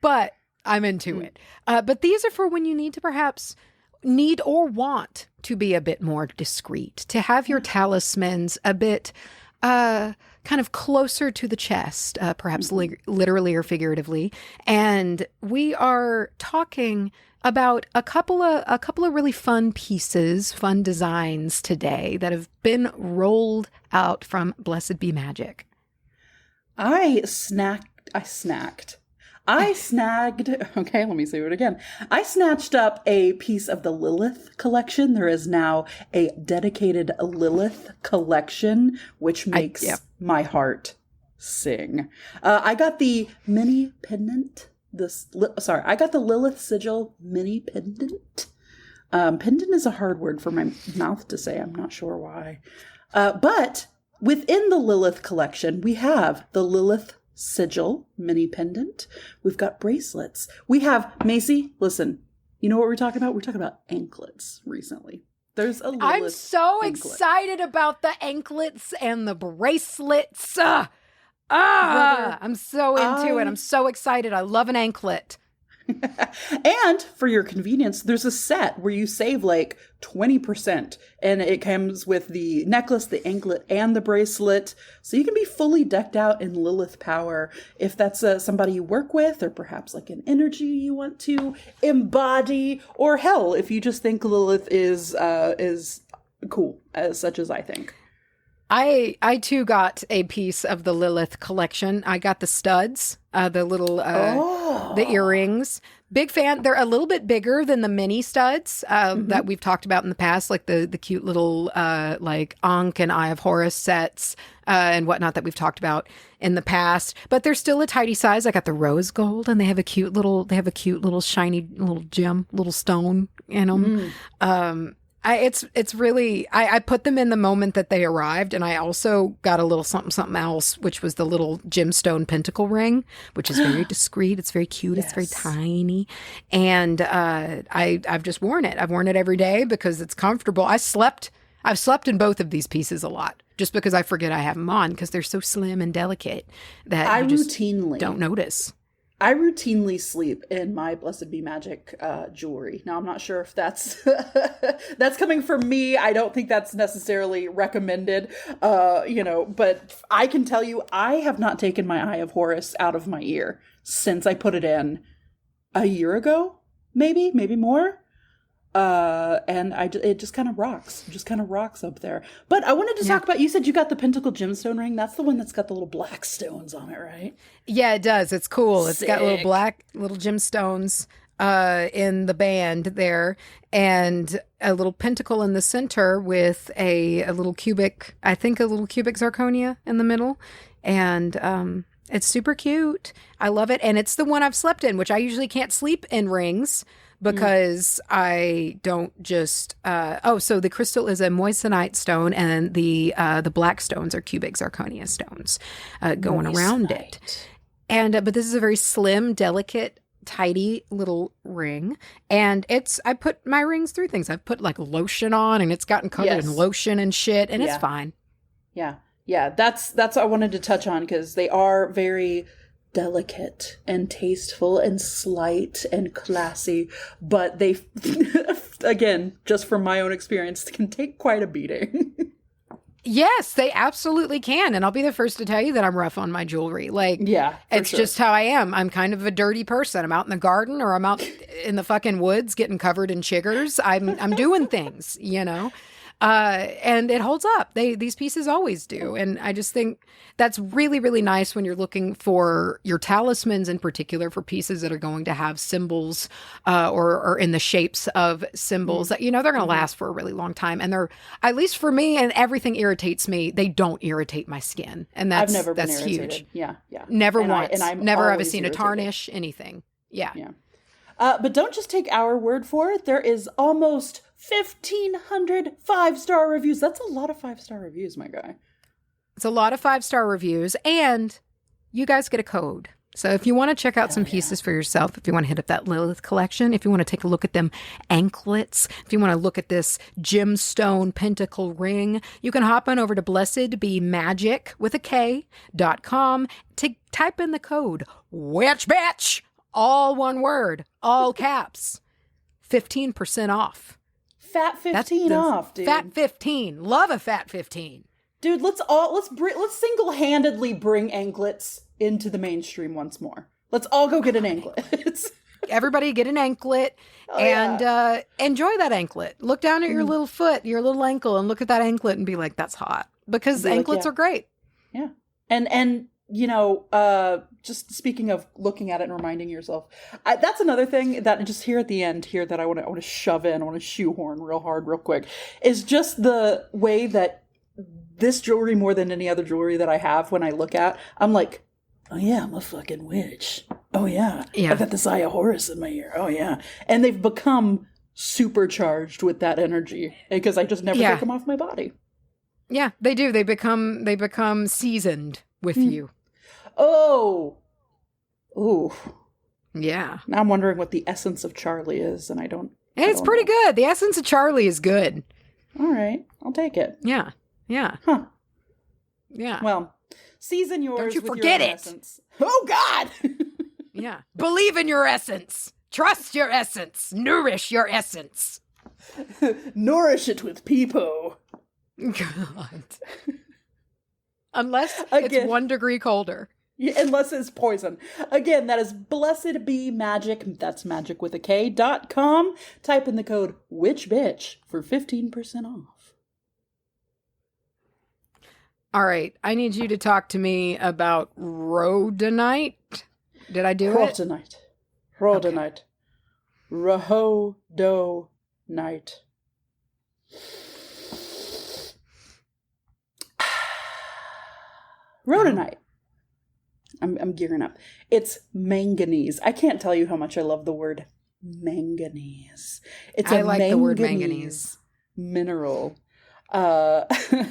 But I'm into it. But these are for when you need to perhaps need or want to be a bit more discreet, to have your talismans a bit kind of closer to the chest, perhaps literally or figuratively. And we are talking about a couple of really fun pieces, fun designs today that have been rolled out from Blessed Be Magic. I snagged. Okay, let me say it again. I snatched up a piece of the Lilith collection. There is now a dedicated Lilith collection, which makes my heart sing. I got the mini pendant. I got the Lilith sigil mini pendant. Pendant is a hard word for my mouth to say. I'm not sure why. But within the Lilith collection, we have the Lilith sigil mini pendant. We've got bracelets. We have, Macy, listen, you know what we're talking about? We're talking about anklets recently. There's a Lilith I'm so anklet. excited about the anklets and the bracelets. I'm so into it. I'm so excited. I love an anklet. And for your convenience, there's a set where you save like 20%, and it comes with the necklace, the anklet, and the bracelet. So you can be fully decked out in Lilith power if that's somebody you work with, or perhaps like an energy you want to embody, or hell, if you just think Lilith is cool, as such as I think. I too got a piece of the Lilith collection. I got the studs, the little, the earrings. Big fan. They're a little bit bigger than the mini studs that we've talked about in the past, like the cute little like Ankh and Eye of Horus sets and whatnot that we've talked about in the past. But they're still a tidy size. I got the rose gold, and they have a cute little shiny little gem, little stone in them. It's really, I put them in the moment that they arrived, and I also got a little something else, which was the little gemstone pentacle ring, which is very discreet. It's very cute. Yes. It's very tiny. And I've just worn it. I've worn it every day because it's comfortable. I've slept in both of these pieces a lot, just because I forget I have them on because they're so slim and delicate that you just don't notice. I routinely sleep in my Blessed Be Magic jewelry. Now, I'm not sure if that's that's coming from me. I don't think that's necessarily recommended, but I can tell you I have not taken my Eye of Horus out of my ear since I put it in a year ago, maybe more. And it just kind of rocks. It just kind of rocks up there. But I wanted to talk about, you said you got the Pentacle Gemstone ring. That's the one that's got the little black stones on it, right? Yeah, it does. It's cool. Sick. It's got little gemstones in the band there, and a little pentacle in the center with a little cubic zirconia in the middle. And it's super cute. I love it. And it's the one I've slept in, which I usually can't sleep in rings because I don't just so the crystal is a moissanite stone, and the black stones are cubic zirconia stones going around it. And but this is a very slim, delicate, tidy little ring, and I put my rings through things. I've put like lotion on, and it's gotten covered in lotion and shit, and it's fine. Yeah, that's what I wanted to touch on, because they are very delicate and tasteful and slight and classy, but they, again, just from my own experience, can take quite a beating. Yes, they absolutely can. And I'll be the first to tell you that I'm rough on my jewelry. Like, it's just how I am. I'm kind of a dirty person. I'm out in the garden, or I'm out in the fucking woods getting covered in chiggers. I'm doing things, and it holds up. These pieces always do. And I just think that's really, really nice when you're looking for your talismans, in particular for pieces that are going to have symbols or in the shapes of symbols that, they're going to last for a really long time. And they're, at least for me, and everything irritates me, they don't irritate my skin. And that's huge. Yeah. Never once. Never have I seen a tarnish, anything. Yeah. But don't just take our word for it. There is almost 1,500 5-star reviews. That's a lot of 5-star reviews, my guy. It's a lot of 5-star reviews, and you guys get a code. So if you want to check out some pieces for yourself, if you want to hit up that Lilith collection, if you want to take a look at them anklets, if you want to look at this gemstone pentacle ring, you can hop on over to blessedbemagic.com to type in the code witch bitch, all one word, all caps, 15% off. Fat 15 off, dude. Fat 15. Love a fat 15. Dude, let's single-handedly bring anklets into the mainstream once more. Let's all go get an anklet. Everybody get an anklet and enjoy that anklet. Look down at your little foot, your little ankle, and look at that anklet and be like, that's hot. Because anklets are great. Yeah. And just speaking of looking at it and reminding yourself, that's another thing that just here at the end here that I want to shove in, I want to shoehorn real hard, real quick, is just the way that this jewelry, more than any other jewelry that I have, when I look at, I'm like, oh yeah, I'm a fucking witch. Oh yeah. I got this Eye of Horus in my ear. Oh yeah. And they've become supercharged with that energy because I just never take them off my body. Yeah, they do. They become seasoned with you. Oh. Ooh. Yeah. Now I'm wondering what the essence of Charlye is, and I don't. It's pretty good. The essence of Charlye is good. All right. I'll take it. Yeah. Yeah. Huh. Yeah. Well, season yours. Don't you with forget your it. Essence. Oh, God. Yeah. Believe in your essence. Trust your essence. Nourish your essence. Nourish it with Pepo. God. Unless it's 1 degree colder. Yeah, unless it's poison. Again, that is Blessed Be Magic. That's magic with a K.com. Type in the code WITCHBITCH for 15% off. All right. I need you to talk to me about Rhodonite. Did I do it? Rhodonite. Rhodonite. Rhodonite. I'm gearing up. It's manganese. I can't tell you how much I love the word manganese. I like the word manganese mineral. So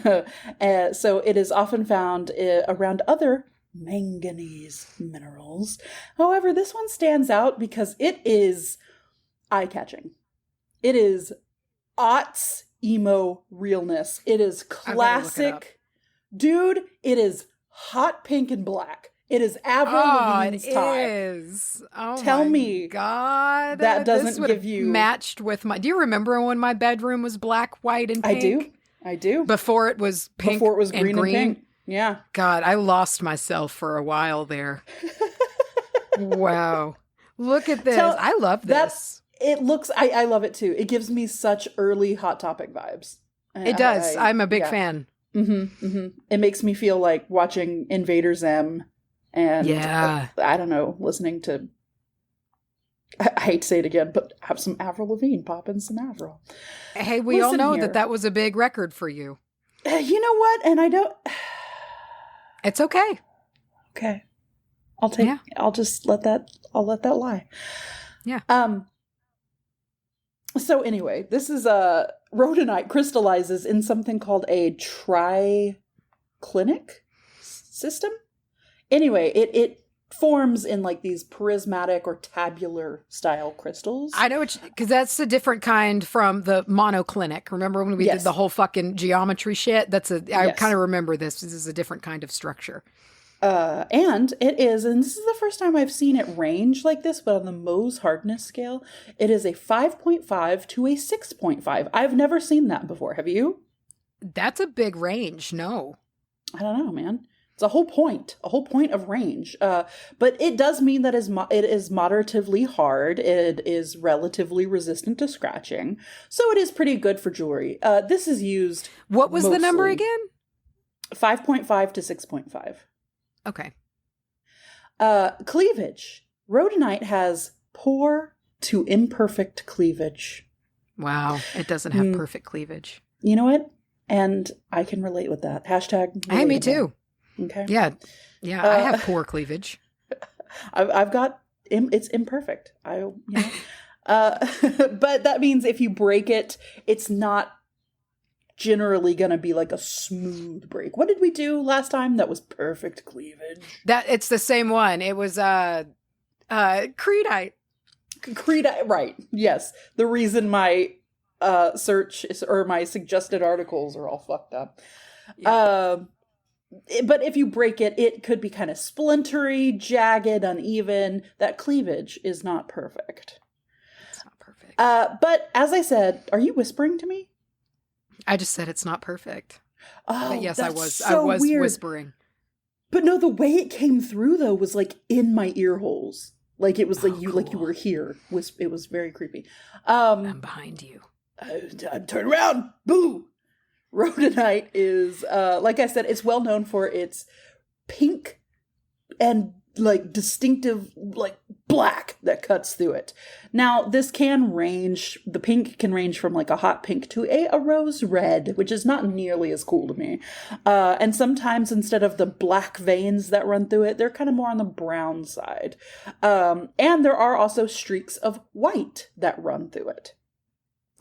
it is often found around other manganese minerals. However, this one stands out because it is eye-catching. It is aughts emo realness. It is classic. Dude, it is hot pink and black. It is Avril Lavigne's it tie. is. Oh, Tell my me God. that doesn't This would give have you... matched with my... Do you remember when my bedroom was black, white, and pink? I do. Before it was pink Before it was and green and pink. Yeah. God, I lost myself for a while there. Wow. Look at this. I love this. It looks... I love it too. It gives me such early Hot Topic vibes. It does. I'm a big fan. It makes me feel like watching Invader Zim and I don't know, listening to, I hate to say it again, but have some Avril Lavigne, pop in some Avril. Hey, we all know that was a big record for you. You know what? And I don't... It's okay. Okay. I'll just let that lie. Yeah. So anyway, this is rhodonite crystallizes in something called a triclinic system. Anyway, it forms in like these prismatic or tabular style crystals. I know, because that's a different kind from the monoclinic. Remember when we did the whole fucking geometry shit? I kind of remember this. This is a different kind of structure. And this is the first time I've seen it range like this, but on the Mohs hardness scale, it is a 5.5 to a 6.5. I've never seen that before. Have you? That's a big range. No. I don't know, man. It's a whole point of range. But it does mean that it is moderatively hard. It is relatively resistant to scratching. So it is pretty good for jewelry. This is used. What was the number again? 5.5 to 6.5. Okay. Cleavage. Rhodonite has poor to imperfect cleavage. Wow. It doesn't have perfect cleavage. You know what? And I can relate with that. Hashtag relatable. Hey, me too. Okay. Yeah. Yeah. I have poor cleavage. I've got, it's imperfect. But that means if you break it, it's not generally gonna be like a smooth break. What did we do last time that was perfect cleavage? It's the same one. It was Creedite. Right. Yes. The reason my search or my suggested articles are all fucked up. Yeah. But if you break it, it could be kind of splintery, jagged, uneven. That cleavage is not perfect. It's not perfect. But as I said, are you whispering to me? I just said it's not perfect. Oh, but yes, I was. So I was weird. whispering. But no, the way it came through though was like in my ear holes. Like it was like you were here. It was very creepy. I'm behind you. Turn around. Boo. Rhodonite is, like I said, it's well known for its pink and like distinctive, like black that cuts through it. Now, this can range, the pink can range from like a hot pink to a rose red, which is not nearly as cool to me. And sometimes instead of the black veins that run through it, they're kind of more on the brown side. And there are also streaks of white that run through it.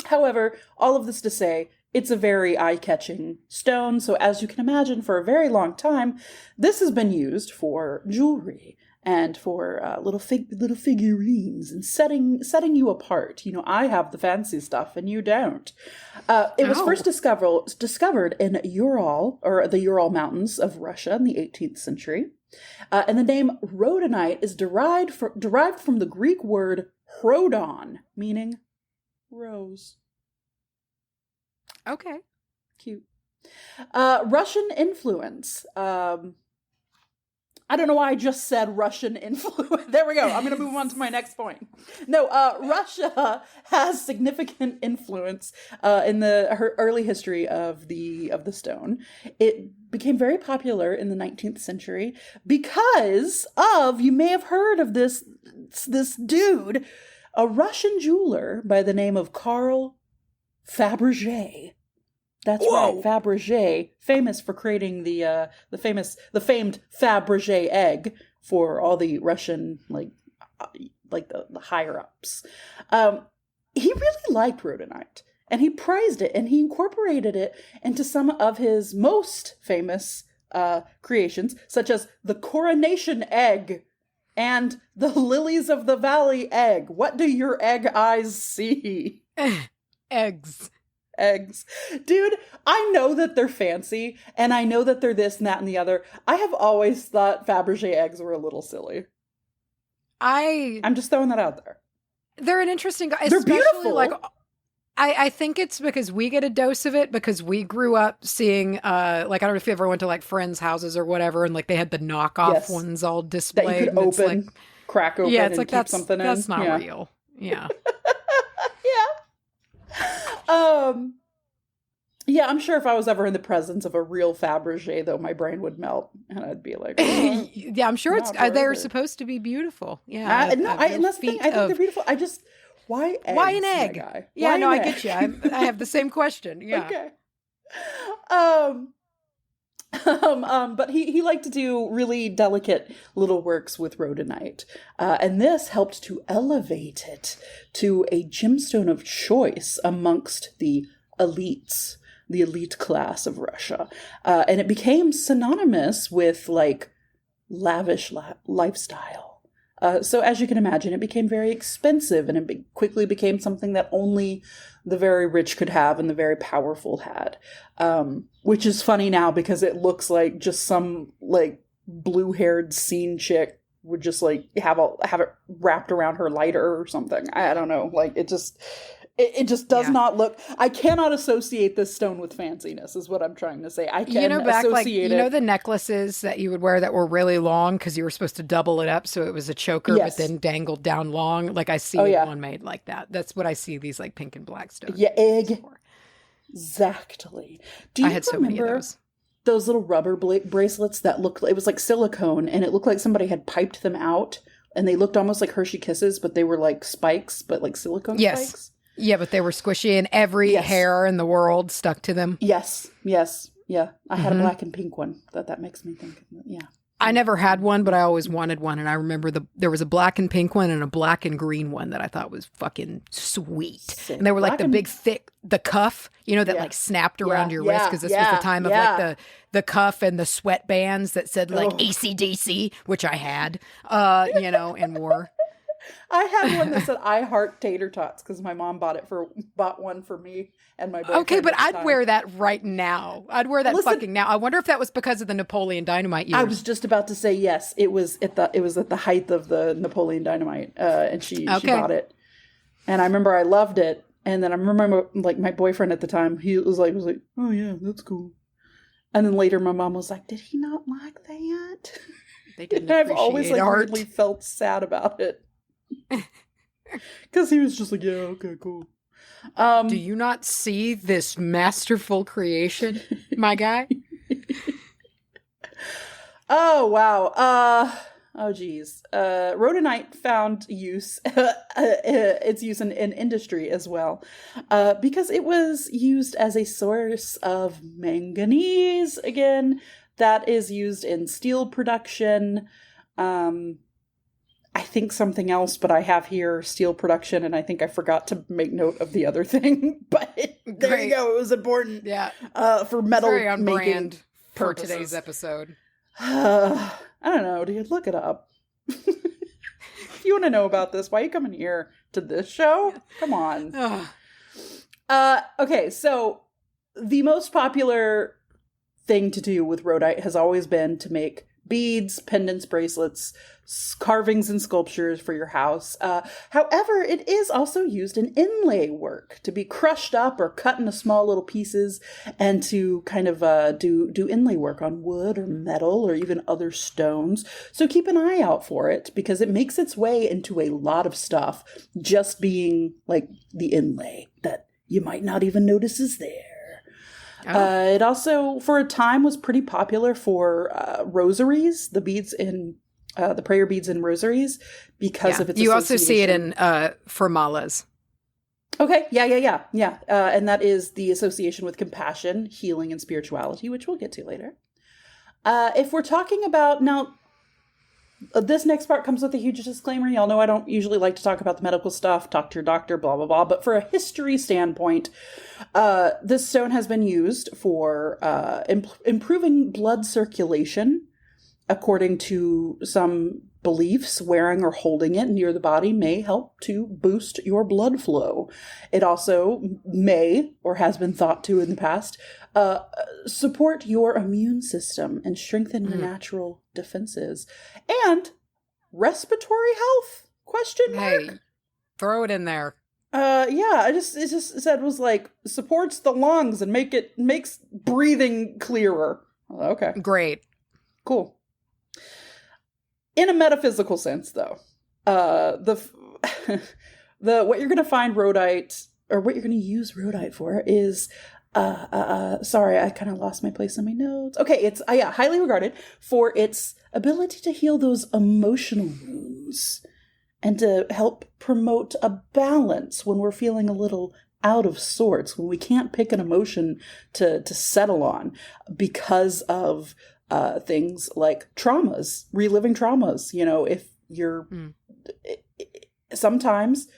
However, all of this to say, it's a very eye-catching stone, so as you can imagine, for a very long time, this has been used for jewelry and for little figurines and setting you apart. You know, I have the fancy stuff and you don't. It was first discovered in Ural, or the Ural Mountains of Russia in the 18th century. And the name rhodonite is derived from the Greek word rhodon, meaning rose. Okay. Cute. Russian influence. I don't know why I just said Russian influence. There we go. I'm going to move on to my next point. No, Russia has significant influence in her early history of the stone. It became very popular in the 19th century because of, you may have heard of this dude, a Russian jeweler by the name of Karl Fabergé. That's right, Fabergé, famous for creating the famed Fabergé egg for all the Russian like the higher ups. He really liked rhodonite, and he prized it, and he incorporated it into some of his most famous creations, such as the coronation egg and the lilies of the valley egg. What do your egg eyes see? Eggs. Eggs. Dude, I know that they're fancy, and I know that they're this and that and the other. I have always thought Fabergé eggs were a little silly. I'm just throwing that out there. They're an interesting guy. They're beautiful. Like, I think it's because we get a dose of it because we grew up seeing, like, I don't know if you ever went to like friends' houses or whatever, and like they had the knockoff ones all displayed. That you could open, like, crack open, it's and like, keep something in. That's not real. Yeah. Yeah, I'm sure if I was ever in the presence of a real Fabergé, though, my brain would melt, and I'd be like, oh, yeah, I'm sure they're supposed to be beautiful. Yeah, and that's the thing. I think they're beautiful. Why eggs? Why an egg? Guy? Yeah, why no, I get you. I have the same question. Yeah. Okay. But he liked to do really delicate little works with rhodonite, and this helped to elevate it to a gemstone of choice amongst the elites, the elite class of Russia, and it became synonymous with like lavish lifestyle. So as you can imagine, it became very expensive, and it quickly became something that only the very rich could have and the very powerful had. Which is funny now because it looks like just some like blue-haired scene chick would just like have it wrapped around her lighter or something. I don't know. Like it just does not look. I cannot associate this stone with fanciness. Is what I'm trying to say. I can associate it. The necklaces that you would wear that were really long because you were supposed to double it up so it was a choker, but then dangled down long. Like I see one made like that. That's what I see these like pink and black stones. Yeah, exactly. Do you remember so many of those little rubber bracelets that looked? It was like silicone, and it looked like somebody had piped them out, and they looked almost like Hershey Kisses, but they were like spikes, but like silicone spikes. Yeah, but they were squishy and every hair in the world stuck to them. Yes. Yeah. I had a black and pink one. That makes me think. Yeah. I never had one, but I always wanted one. And I remember there was a black and pink one and a black and green one that I thought was fucking sweet. Sick. And they were like the big thick, the cuff, that like snapped around your wrist because this was the time of like the cuff and the sweatbands that said like AC/DC, which I had, and wore. I had one that said "I heart tater tots" because my mom bought one for me and my boyfriend. Okay, but I'd wear that right now. I'd wear that fucking now. I wonder if that was because of the Napoleon Dynamite years. I was just about to say yes. It was at the height of the Napoleon Dynamite, and she bought it, and I remember I loved it. And then I remember like my boyfriend at the time, he was like, "Oh yeah, that's cool." And then later, my mom was like, "Did he not like that?" They didn't. I've always really felt sad about it. Because he was just like, yeah, okay, cool. Do you not see this masterful creation, my guy? Oh, wow. Oh, geez. Rhodonite found use, its use in industry as well, because it was used as a source of manganese, again, that is used in steel production, I think something else, but I have here steel production, and I think I forgot to make note of the other thing. But there you go. It was important. Yeah. For metal very on making brand for today's episode. I don't know, dude. Look it up. If you want to know about this, why are you coming here to this show? Come on. Okay, so the most popular thing to do with rhodite has always been to make beads, pendants, bracelets, carvings, and sculptures for your house. However, it is also used in inlay work to be crushed up or cut into small little pieces and to kind of do inlay work on wood or metal or even other stones. So keep an eye out for it because it makes its way into a lot of stuff just being like the inlay that you might not even notice is there. Oh. It also, for a time, was pretty popular for rosaries, the beads in the prayer beads in rosaries, because of its. You also see it in for malas. Okay, yeah. And that is the association with compassion, healing, and spirituality, which we'll get to later. If we're talking about now. This next part comes with a huge disclaimer. Y'all know I don't usually like to talk about the medical stuff, talk to your doctor, blah, blah, blah. But for a history standpoint, this stone has been used for improving blood circulation, according to some beliefs, wearing or holding it near the body may help to boost your blood flow. It also may, or has been thought to in the past, support your immune system and strengthen your natural defenses. And respiratory health? Question mark? Hey, throw it in there. Yeah, it just said was like supports the lungs and makes breathing clearer. Okay. Great. Cool. In a metaphysical sense, though, the what you're going to find rhodite, or what you're going to use rhodite for, is sorry, I kind of lost my place in my notes. Okay, it's highly regarded for its ability to heal those emotional wounds and to help promote a balance when we're feeling a little out of sorts, when we can't pick an emotion to settle on because of things like traumas, reliving traumas. You know, if you're sometimes,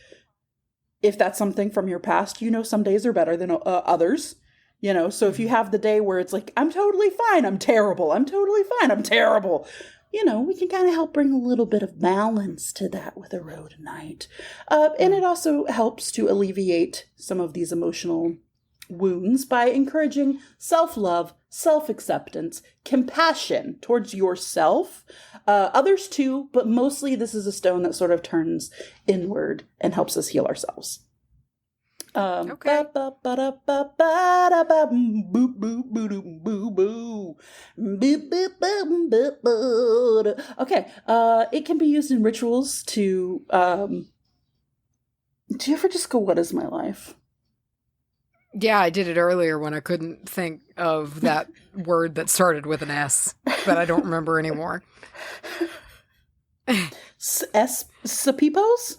if that's something from your past, you know, some days are better than others. You know, so if you have the day where it's like, I'm totally fine, I'm terrible, I'm totally fine, I'm terrible, you know, we can kind of help bring a little bit of balance to that with a rhodonite. And it also helps to alleviate some of these emotional wounds by encouraging self-love, self-acceptance, compassion towards yourself, others too, but mostly this is a stone that sort of turns inward and helps us heal ourselves. Okay. Okay. It can be used in rituals to, do you ever just go, what is my life? Yeah, I did it earlier when I couldn't think of that word that started with an S, but I don't remember anymore. Sapipos?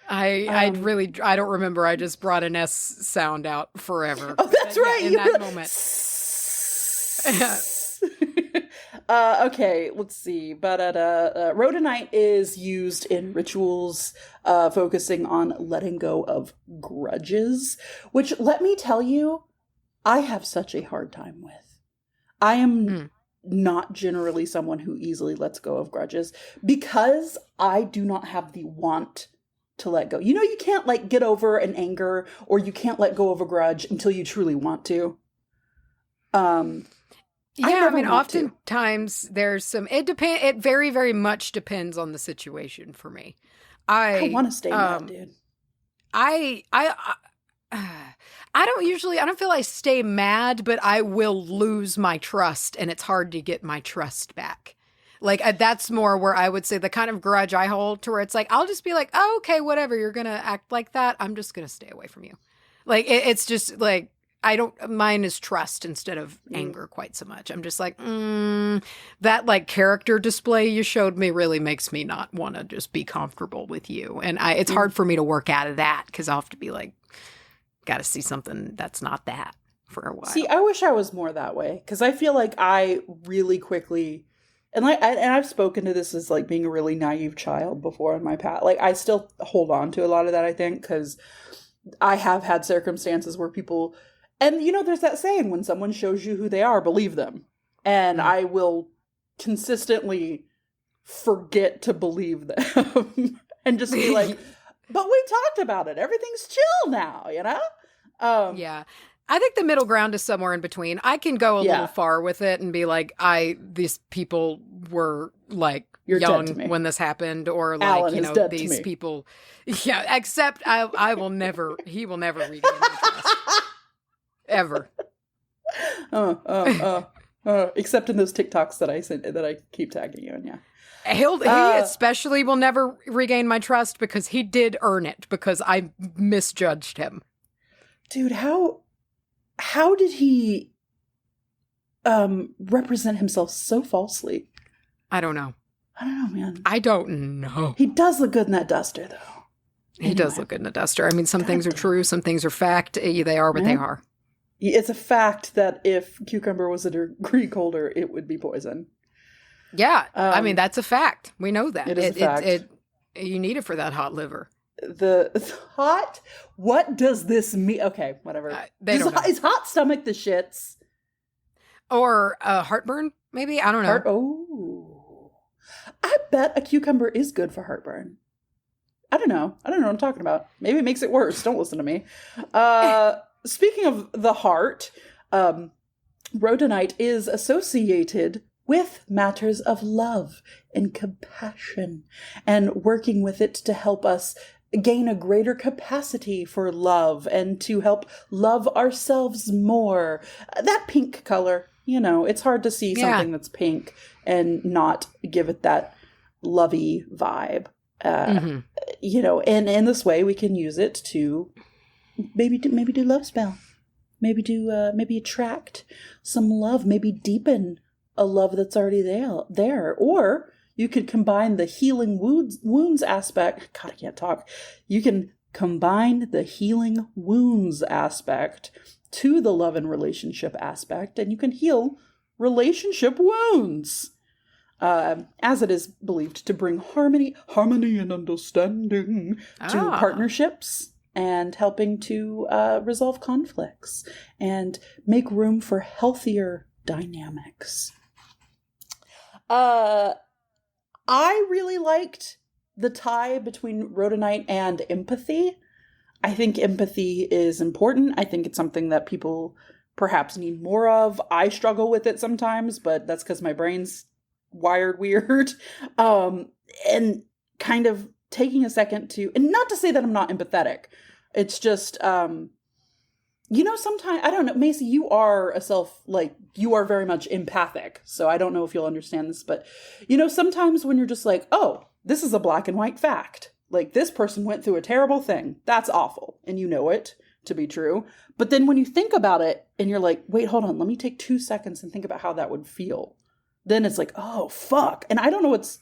I don't remember. I just brought an S sound out forever. Oh, that's right. In that moment. Okay, let's see. Rhodonite is used in rituals focusing on letting go of grudges, which, let me tell you, I have such a hard time with. I am not generally someone who easily lets go of grudges because I do not have the want to let go. You know, you can't like get over an anger or you can't let go of a grudge until you truly want to. Yeah, I mean, oftentimes there's some, it very, very much depends on the situation for me. I want to stay mad, dude. I don't feel I stay mad, but I will lose my trust and it's hard to get my trust back. Like, that's more where I would say the kind of grudge I hold to where it's like, I'll just be like, oh, okay, whatever, you're going to act like that. I'm just going to stay away from you. Like, it's just like, mine is trust instead of anger quite so much. I'm just like, that like character display you showed me really makes me not want to just be comfortable with you. And it's hard for me to work out of that because I'll have to be like, got to see something that's not that for a while. See, I wish I was more that way because I feel like I really quickly, and I've spoken to this as like being a really naive child before in my past. Like I still hold on to a lot of that, I think, because I have had circumstances where people. And, you know, there's that saying, when someone shows you who they are, believe them. And I will consistently forget to believe them and just be like, but we talked about it. Everything's chill now, you know? Yeah. I think the middle ground is somewhere in between. I can go a little far with it and be like, these people were like young when this happened, or like, Alan, you know, these people. Yeah, except he will never regain my trust. Ever. Except in those TikToks that I sent, that I keep tagging you in, yeah. He especially will never regain my trust because he did earn it because I misjudged him. Dude, how did he represent himself so falsely? I don't know, man. I don't know. He does look good in that duster, though. He does look good in a duster. I mean, some things are true, some things are fact. They are what they are. It's a fact that if cucumber was a degree colder, it would be poison. Yeah, I mean, that's a fact. We know that. It is a fact. You need it for that hot liver. The hot? What does this mean? Okay, whatever. Is hot stomach the shits? Or heartburn, maybe? I don't know. I bet a cucumber is good for heartburn. I don't know. I don't know what I'm talking about. Maybe it makes it worse. Don't listen to me. Speaking of the heart, rhodonite is associated with matters of love and compassion, and working with it to help us gain a greater capacity for love and to help love ourselves more. That pink color, it's hard to see something that's pink and not give it that lovey vibe. And in this way we can use it to maybe do love spell, maybe attract some love, maybe deepen a love that's already there. Or you could combine the healing wounds aspect. God, I can't talk. You can combine the healing wounds aspect to the love and relationship aspect, and you can heal relationship wounds. As it is believed to bring harmony and understanding to partnerships, and helping to resolve conflicts and make room for healthier dynamics. I really liked the tie between rhodonite and empathy. I think empathy is important. I think it's something that people perhaps need more of. I struggle with it sometimes, but that's because my brain's wired weird. And kind of taking a second to, and not to say that I'm not empathetic. It's just, sometimes, I don't know, Macy, you are you are very much empathic. So I don't know if you'll understand this, but, sometimes when you're just like, oh, this is a black and white fact. Like, this person went through a terrible thing. That's awful. And you know it to be true. But then when you think about it and you're like, wait, hold on, let me take 2 seconds and think about how that would feel. Then it's like, oh, fuck. And I don't know what's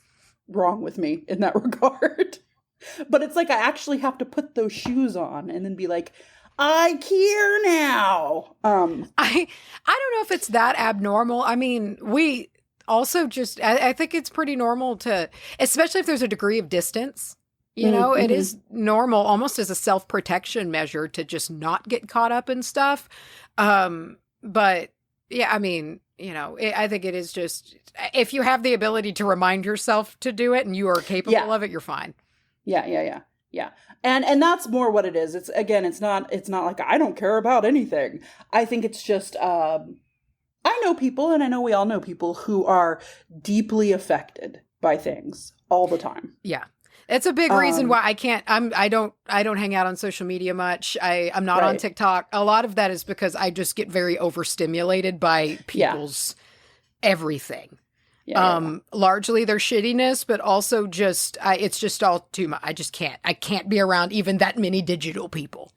wrong with me in that regard. But it's like I actually have to put those shoes on and then be like, I care now. I don't know if it's that abnormal. I mean, we also I think it's pretty normal to, especially if there's a degree of distance, it is normal almost as a self-protection measure to just not get caught up in stuff. But yeah, I mean, I think it is just, if you have the ability to remind yourself to do it and you are capable of it, you're fine. Yeah. And that's more what it is. It's not like I don't care about anything. I think it's just, I know people, and I know we all know people who are deeply affected by things all the time. Yeah. It's a big reason why I don't hang out on social media much. I'm not on TikTok. A lot of that is because I just get very overstimulated by people's everything. Largely their shittiness, but also just, it's just all too much. I can't be around even that many digital people.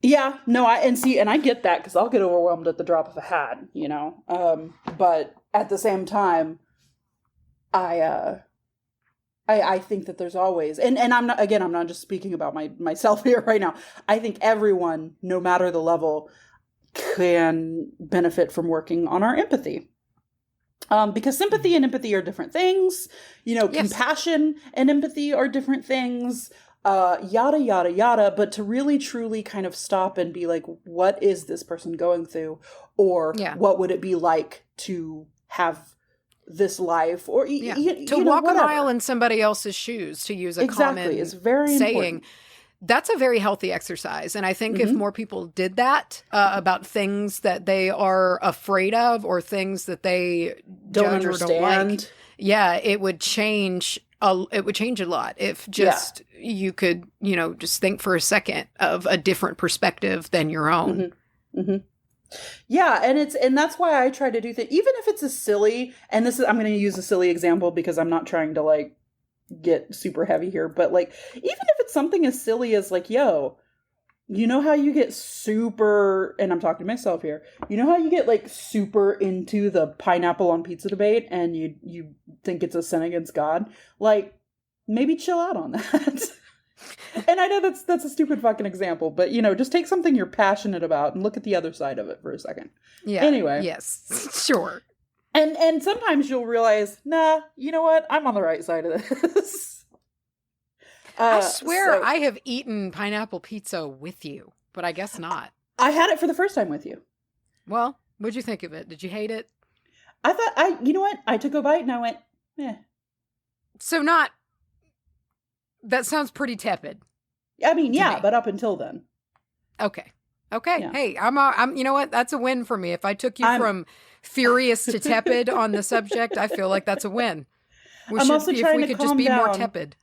Yeah, no, I get that because I'll get overwhelmed at the drop of a hat, but at the same time, I think that there's always, and I'm not just speaking about myself here right now. I think everyone, no matter the level, can benefit from working on our empathy. Because sympathy and empathy are different things. Compassion and empathy are different things. Yada, yada, yada. But to really, truly kind of stop and be like, what is this person going through? Or what would it be like to have this life, or to walk a mile in somebody else's shoes, to use a common is very saying. Important. That's a very healthy exercise. And I think if more people did that about things that they are afraid of or things that they don't understand, or don't like, it would change. It would change a lot if just you could, just think for a second of a different perspective than your own. Yeah, and that's why I try to do things, even if it's a silly, and I'm going to use a silly example because I'm not trying to get super heavy here, but even if it's something as silly as yo, how you get super, and I'm talking to myself here, how you get super into the pineapple on pizza debate and you think it's a sin against God? Maybe chill out on that. And I know that's a stupid fucking example, but just take something you're passionate about and look at the other side of it for a second. Yeah. Anyway. Yes. Sure. And sometimes you'll realize, nah, you know what? I'm on the right side of this. I swear I have eaten pineapple pizza with you, but I guess not. I had it for the first time with you. Well, what'd you think of it? Did you hate it? I thought you know what? I took a bite and I went, eh. So that sounds pretty tepid. I mean, yeah, but up until then. Okay. Yeah. Hey, I'm, you know what? That's a win for me. If I took you from furious to tepid on the subject, I feel like that's a win. I'm also trying to calm down. Just be more tepid.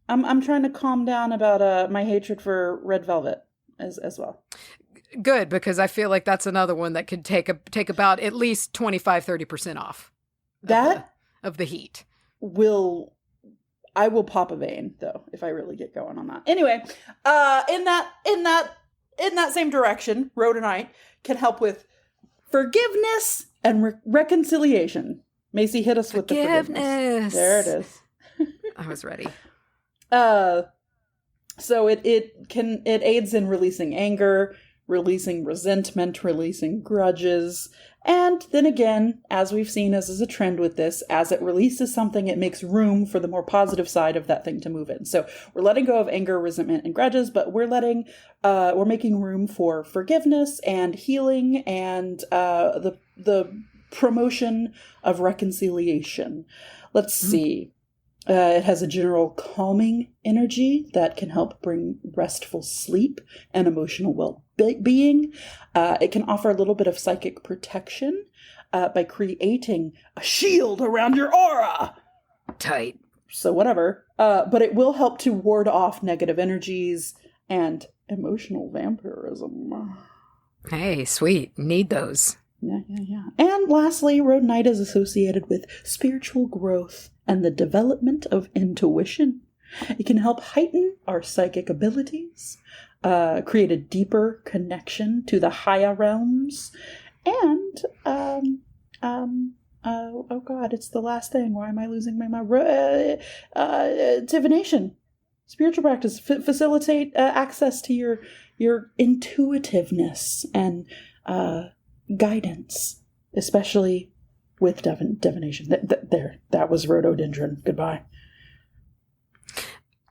I'm trying to calm down about my hatred for Red Velvet as well. Good, because I feel like that's another one that could take about at least 25-30% off. Of the heat. I will pop a vein though if I really get going on that. Anyway, in that same direction, Rhodonite can help with forgiveness and reconciliation. Macy, hit us with the forgiveness. There it is. I was ready. So it aids in releasing anger, releasing resentment, releasing grudges. And then again, as we've seen as is a trend with this, as it releases something, it makes room for the more positive side of that thing to move in. So we're letting go of anger, resentment, and grudges, but we're making room for forgiveness and healing and the promotion of reconciliation. Let's see. It has a general calming energy that can help bring restful sleep and emotional well-being. It can offer a little bit of psychic protection by creating a shield around your aura. Tight. So whatever. But it will help to ward off negative energies and emotional vampirism. Hey, sweet. Need those. Yeah. And lastly, Rhodonite is associated with spiritual growth and the development of intuition. It can help heighten our psychic abilities, create a deeper connection to the higher realms, and oh god, it's the last thing. Why am I losing my mind? Divination, spiritual practice, facilitate access to your intuitiveness and guidance, especially with divination. That was rhododendron. Goodbye.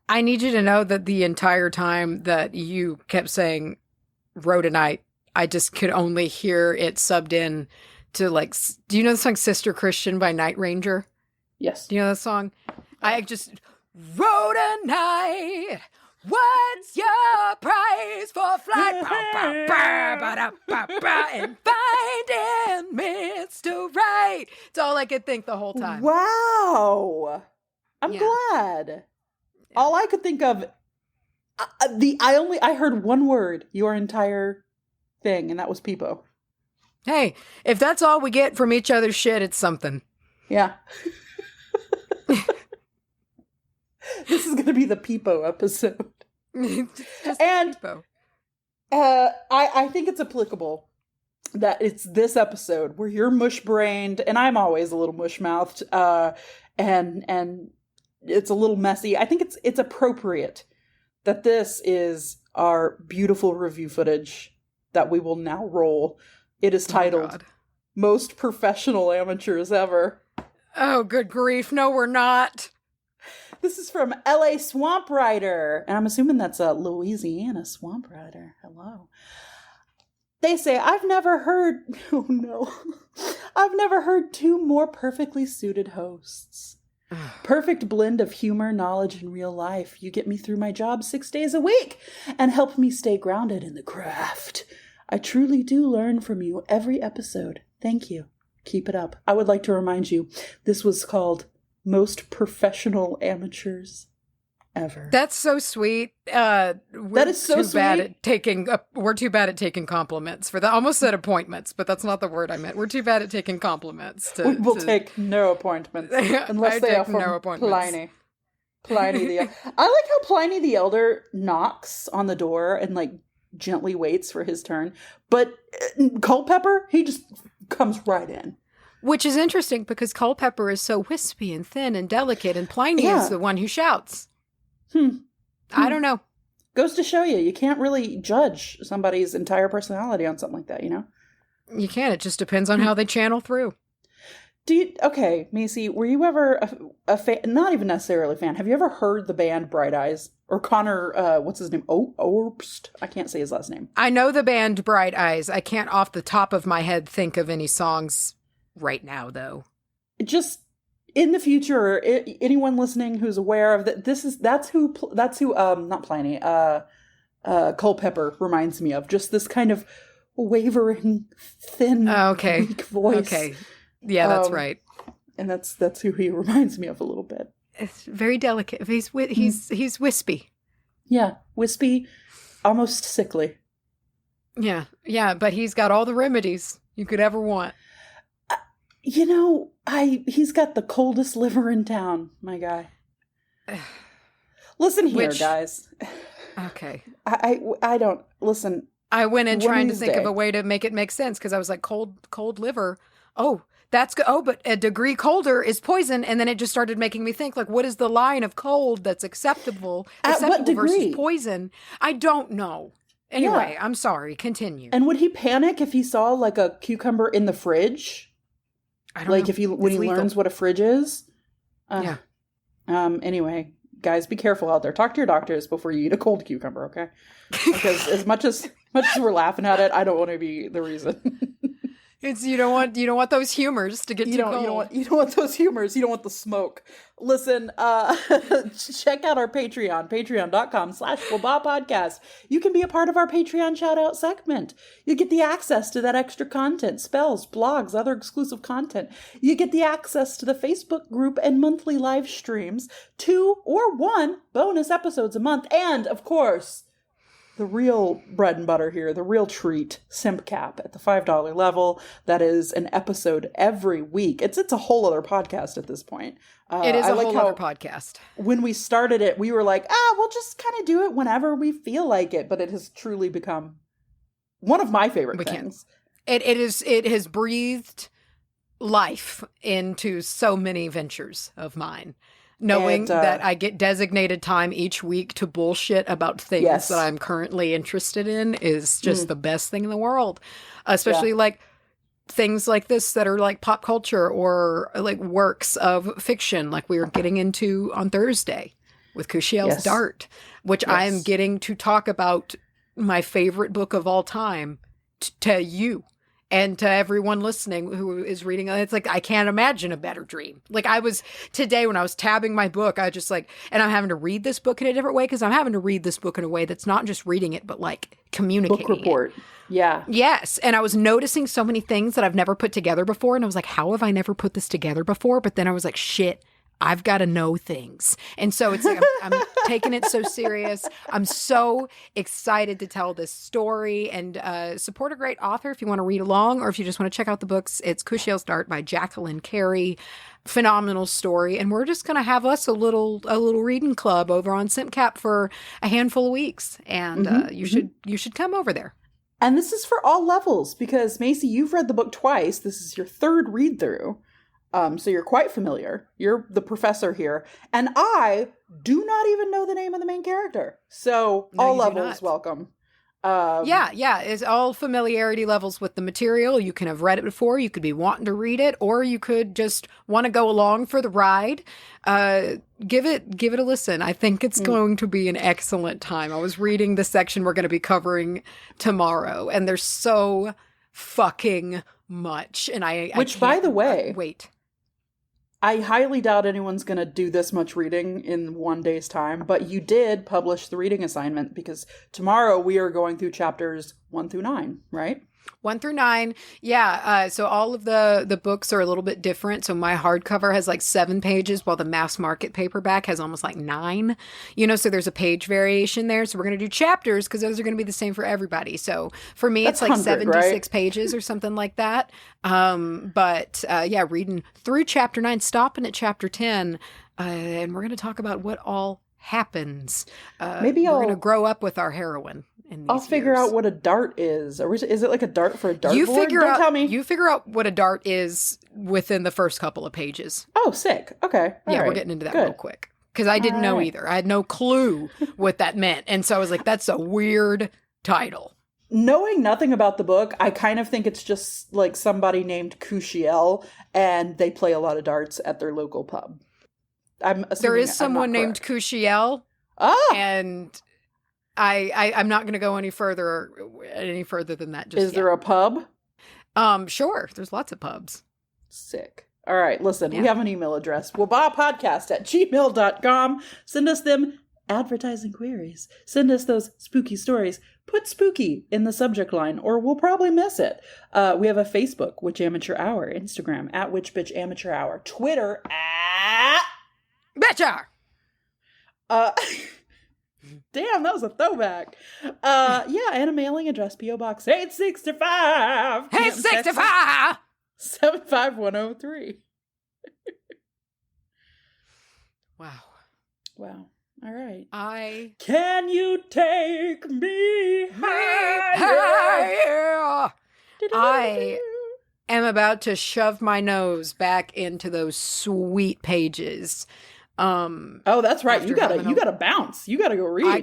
I need you to know that the entire time that you kept saying rhodonite, I just could only hear it subbed in to like, do you know the song Sister Christian by Night Ranger? Yes. Do you know that song? I just, rhodonite, what's your price for flight? And finding Mr. Right. It's all I could think the whole time. Wow. I'm glad. All I could think of, I heard one word your entire thing, and that was Pepo. Hey, if that's all we get from each other's shit, it's something. Yeah. This is going to be the Pepo episode. Just and Pepo. I think it's applicable that it's this episode where you're mush-brained, and I'm always a little mush-mouthed, and it's a little messy. I think it's appropriate that this is our beautiful review footage that we will now roll. It is titled Most Professional Amateurs Ever. Oh, good grief. No, we're not. This is from LA Swamp Rider. And I'm assuming that's a Louisiana Swamp Rider. Hello. They say, I've never heard two more perfectly suited hosts. Perfect blend of humor, knowledge, and real life. You get me through my job 6 days a week and help me stay grounded in the craft. I truly do learn from you every episode. Thank you. Keep it up. I would like to remind you, this was called Most Professional Amateurs Ever. That's so sweet. That is so sweet. We're too bad at taking compliments for that. I almost said appointments, but that's not the word I meant. We're too bad at taking compliments. We'll take no appointments unless they are from Pliny. Pliny the Elder. I like how Pliny the Elder knocks on the door and like gently waits for his turn, but Culpepper, he just comes right in. Which is interesting because Culpepper is so wispy and thin and delicate, and Pliny is the one who shouts. I don't know. Goes to show you can't really judge somebody's entire personality on something like that, you know? You can. It just depends on how they channel through. Okay, Macy, were you ever a fan? Not even necessarily a fan. Have you ever heard the band Bright Eyes? Or Connor, what's his name? Orbst? I can't say his last name. I know the band Bright Eyes. I can't off the top of my head think of any songs right now, though. in the future, anyone listening who's aware of that, that's who not Pliny, Culpepper reminds me of. Just this kind of wavering, thin, weak voice. Okay, yeah, that's right. And that's who he reminds me of a little bit. It's very delicate. He's wispy. Yeah, wispy, almost sickly. Yeah, but he's got all the remedies you could ever want. He's got the coldest liver in town, my guy. Listen here, guys. Okay. I don't listen. I went in trying to think of a way to make it make sense because I was like, cold liver. Oh, that's good. Oh, but a degree colder is poison. And then it just started making me think, like, what is the line of cold that's acceptable what degree? Versus poison? I don't know. Anyway, I'm sorry. Continue. And would he panic if he saw like a cucumber in the fridge? I don't know. When he learns what a fridge is? Yeah. Anyway, guys, be careful out there. Talk to your doctors before you eat a cold cucumber, okay? Because as much as we're laughing at it, I don't want to be the reason. It's you don't want those humors to get too cold. You don't want those humors. You don't want the smoke. Listen, check out our Patreon, patreon.com/wbahpodcast. You can be a part of our Patreon shout out segment. You get the access to that extra content, spells, blogs, other exclusive content. You get the access to the Facebook group and monthly live streams, 2 or 1 bonus episodes a month, and of course, the real bread and butter here, the real treat, Simp Cap at the $5 level. That is an episode every week. It's a whole other podcast at this point. It is a whole other podcast. When we started it, we were like, we'll just kind of do it whenever we feel like it. But it has truly become one of my favorite things. It has breathed life into so many ventures of mine. Knowing that I get designated time each week to bullshit about things that I'm currently interested in is just the best thing in the world. Especially like things like this that are like pop culture or like works of fiction like we were getting into on Thursday with Kushiel's Dart, which I am getting to talk about my favorite book of all time to you. And to everyone listening who is reading, it's like, I can't imagine a better dream. Like today when I was tabbing my book, I just like, and I'm having to read this book in a different way because I'm having to read this book in a way that's not just reading it, but like communicating book report. Yeah. Yes. And I was noticing so many things that I've never put together before. And I was like, how have I never put this together before? But then I was like, shit. I've got to know things. And so it's like, I'm taking it so serious. I'm so excited to tell this story and support a great author if you want to read along or if you just want to check out the books. It's Kushiel's Dart by Jacqueline Carey. Phenomenal story. And we're just going to have us a little reading club over on SimpCap for a handful of weeks. And you should come over there. And this is for all levels because Macy, you've read the book twice. This is your third read through. So you're quite familiar. You're the professor here. And I do not even know the name of the main character. So all levels welcome. Yeah. It's all familiarity levels with the material. You can have read it before. You could be wanting to read it. Or you could just want to go along for the ride. Give it a listen. I think it's going to be an excellent time. I was reading the section we're going to be covering tomorrow. And there's so fucking much. And by the way... Wait. I highly doubt anyone's going to do this much reading in one day's time, but you did publish the reading assignment because tomorrow we are going through chapters 1 through 9, right? 1 through 9. Yeah. So all of the books are a little bit different. So my hardcover has like 7 pages while the mass market paperback has almost like 9, so there's a page variation there. So we're going to do chapters because those are going to be the same for everybody. So for me, it's like 76 pages or something like that. But reading through chapter 9, stopping at chapter 10. And we're going to talk about what all happens. Maybe we're going to grow up with our heroine. I'll figure out what a dart is. Or is it like a dart for a dartboard? Don't tell me. You figure out what a dart is within the first couple of pages. Oh, sick. Okay. All right. We're getting into that real quick. Because I didn't know either. I had no clue what that meant. And so I was like, that's a weird title. Knowing nothing about the book, I kind of think it's just like somebody named Kushiel and they play a lot of darts at their local pub. There is someone named Kushiel. And... I'm not going to go any further than that. Just Is there a pub? Sure. There's lots of pubs. Sick. All right, listen, we have an email address, wbahpodcast@gmail.com. Send us them advertising queries. Send us those spooky stories. Put spooky in the subject line, or we'll probably miss it. We have a Facebook, Witch Amateur Hour, Instagram, @WitchBitchAmateurHour, Twitter, Betcha! Damn, that was a throwback. And a mailing address, P.O. Box 865. 865! 75103. Wow. All right. Can you take me higher? I am about to shove my nose back into those sweet pages. That's right. You gotta bounce. You gotta go read. I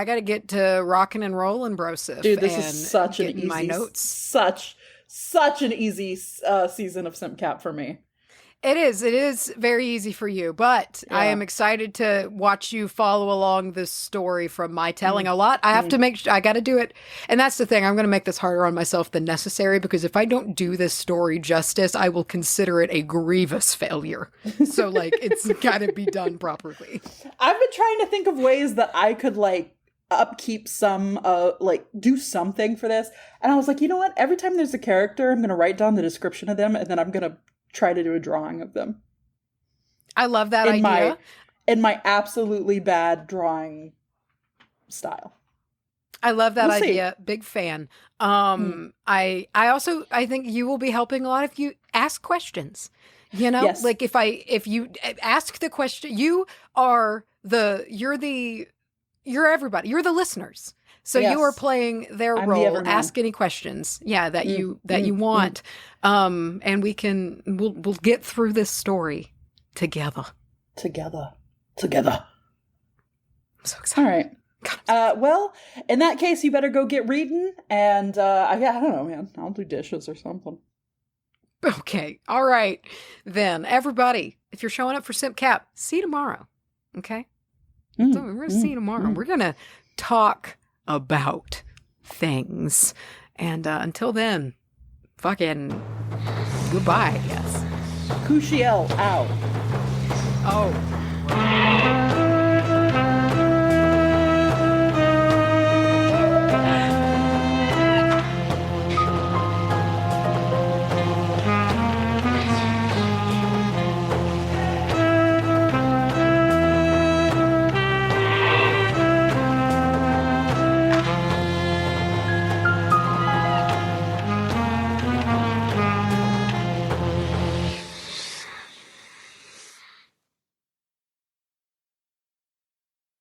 gotta get to rocking and rolling, brosif. Dude, this is such an easy my notes. Such an easy season of SimpCap for me. It is very easy for you, but I am excited to watch you follow along this story from my telling a lot. I have to I got to do it. And that's the thing. I'm going to make this harder on myself than necessary, because if I don't do this story justice, I will consider it a grievous failure. So it's got to be done properly. I've been trying to think of ways that I could upkeep some, do something for this. And I was like, you know what? Every time there's a character, I'm going to write down the description of them, and then I'm going to try to do a drawing of them. I love that idea. In my absolutely bad drawing style. I love that idea. Big fan. I think you will be helping a lot if you ask questions. You know, yes. if you ask the question, you're everybody. You're the listeners. So you are playing their role. Ask any questions, that you want, and we'll get through this story together. Together. I'm so excited. All right. Well, in that case, you better go get reading, and I don't know, man. I'll do dishes or something. Okay. All right. Then, everybody, if you're showing up for SimpCap, see you tomorrow. Okay. So we're going to see you tomorrow. We're going to talk about things. And until then, fucking goodbye, I guess. Cushiel out. Oh.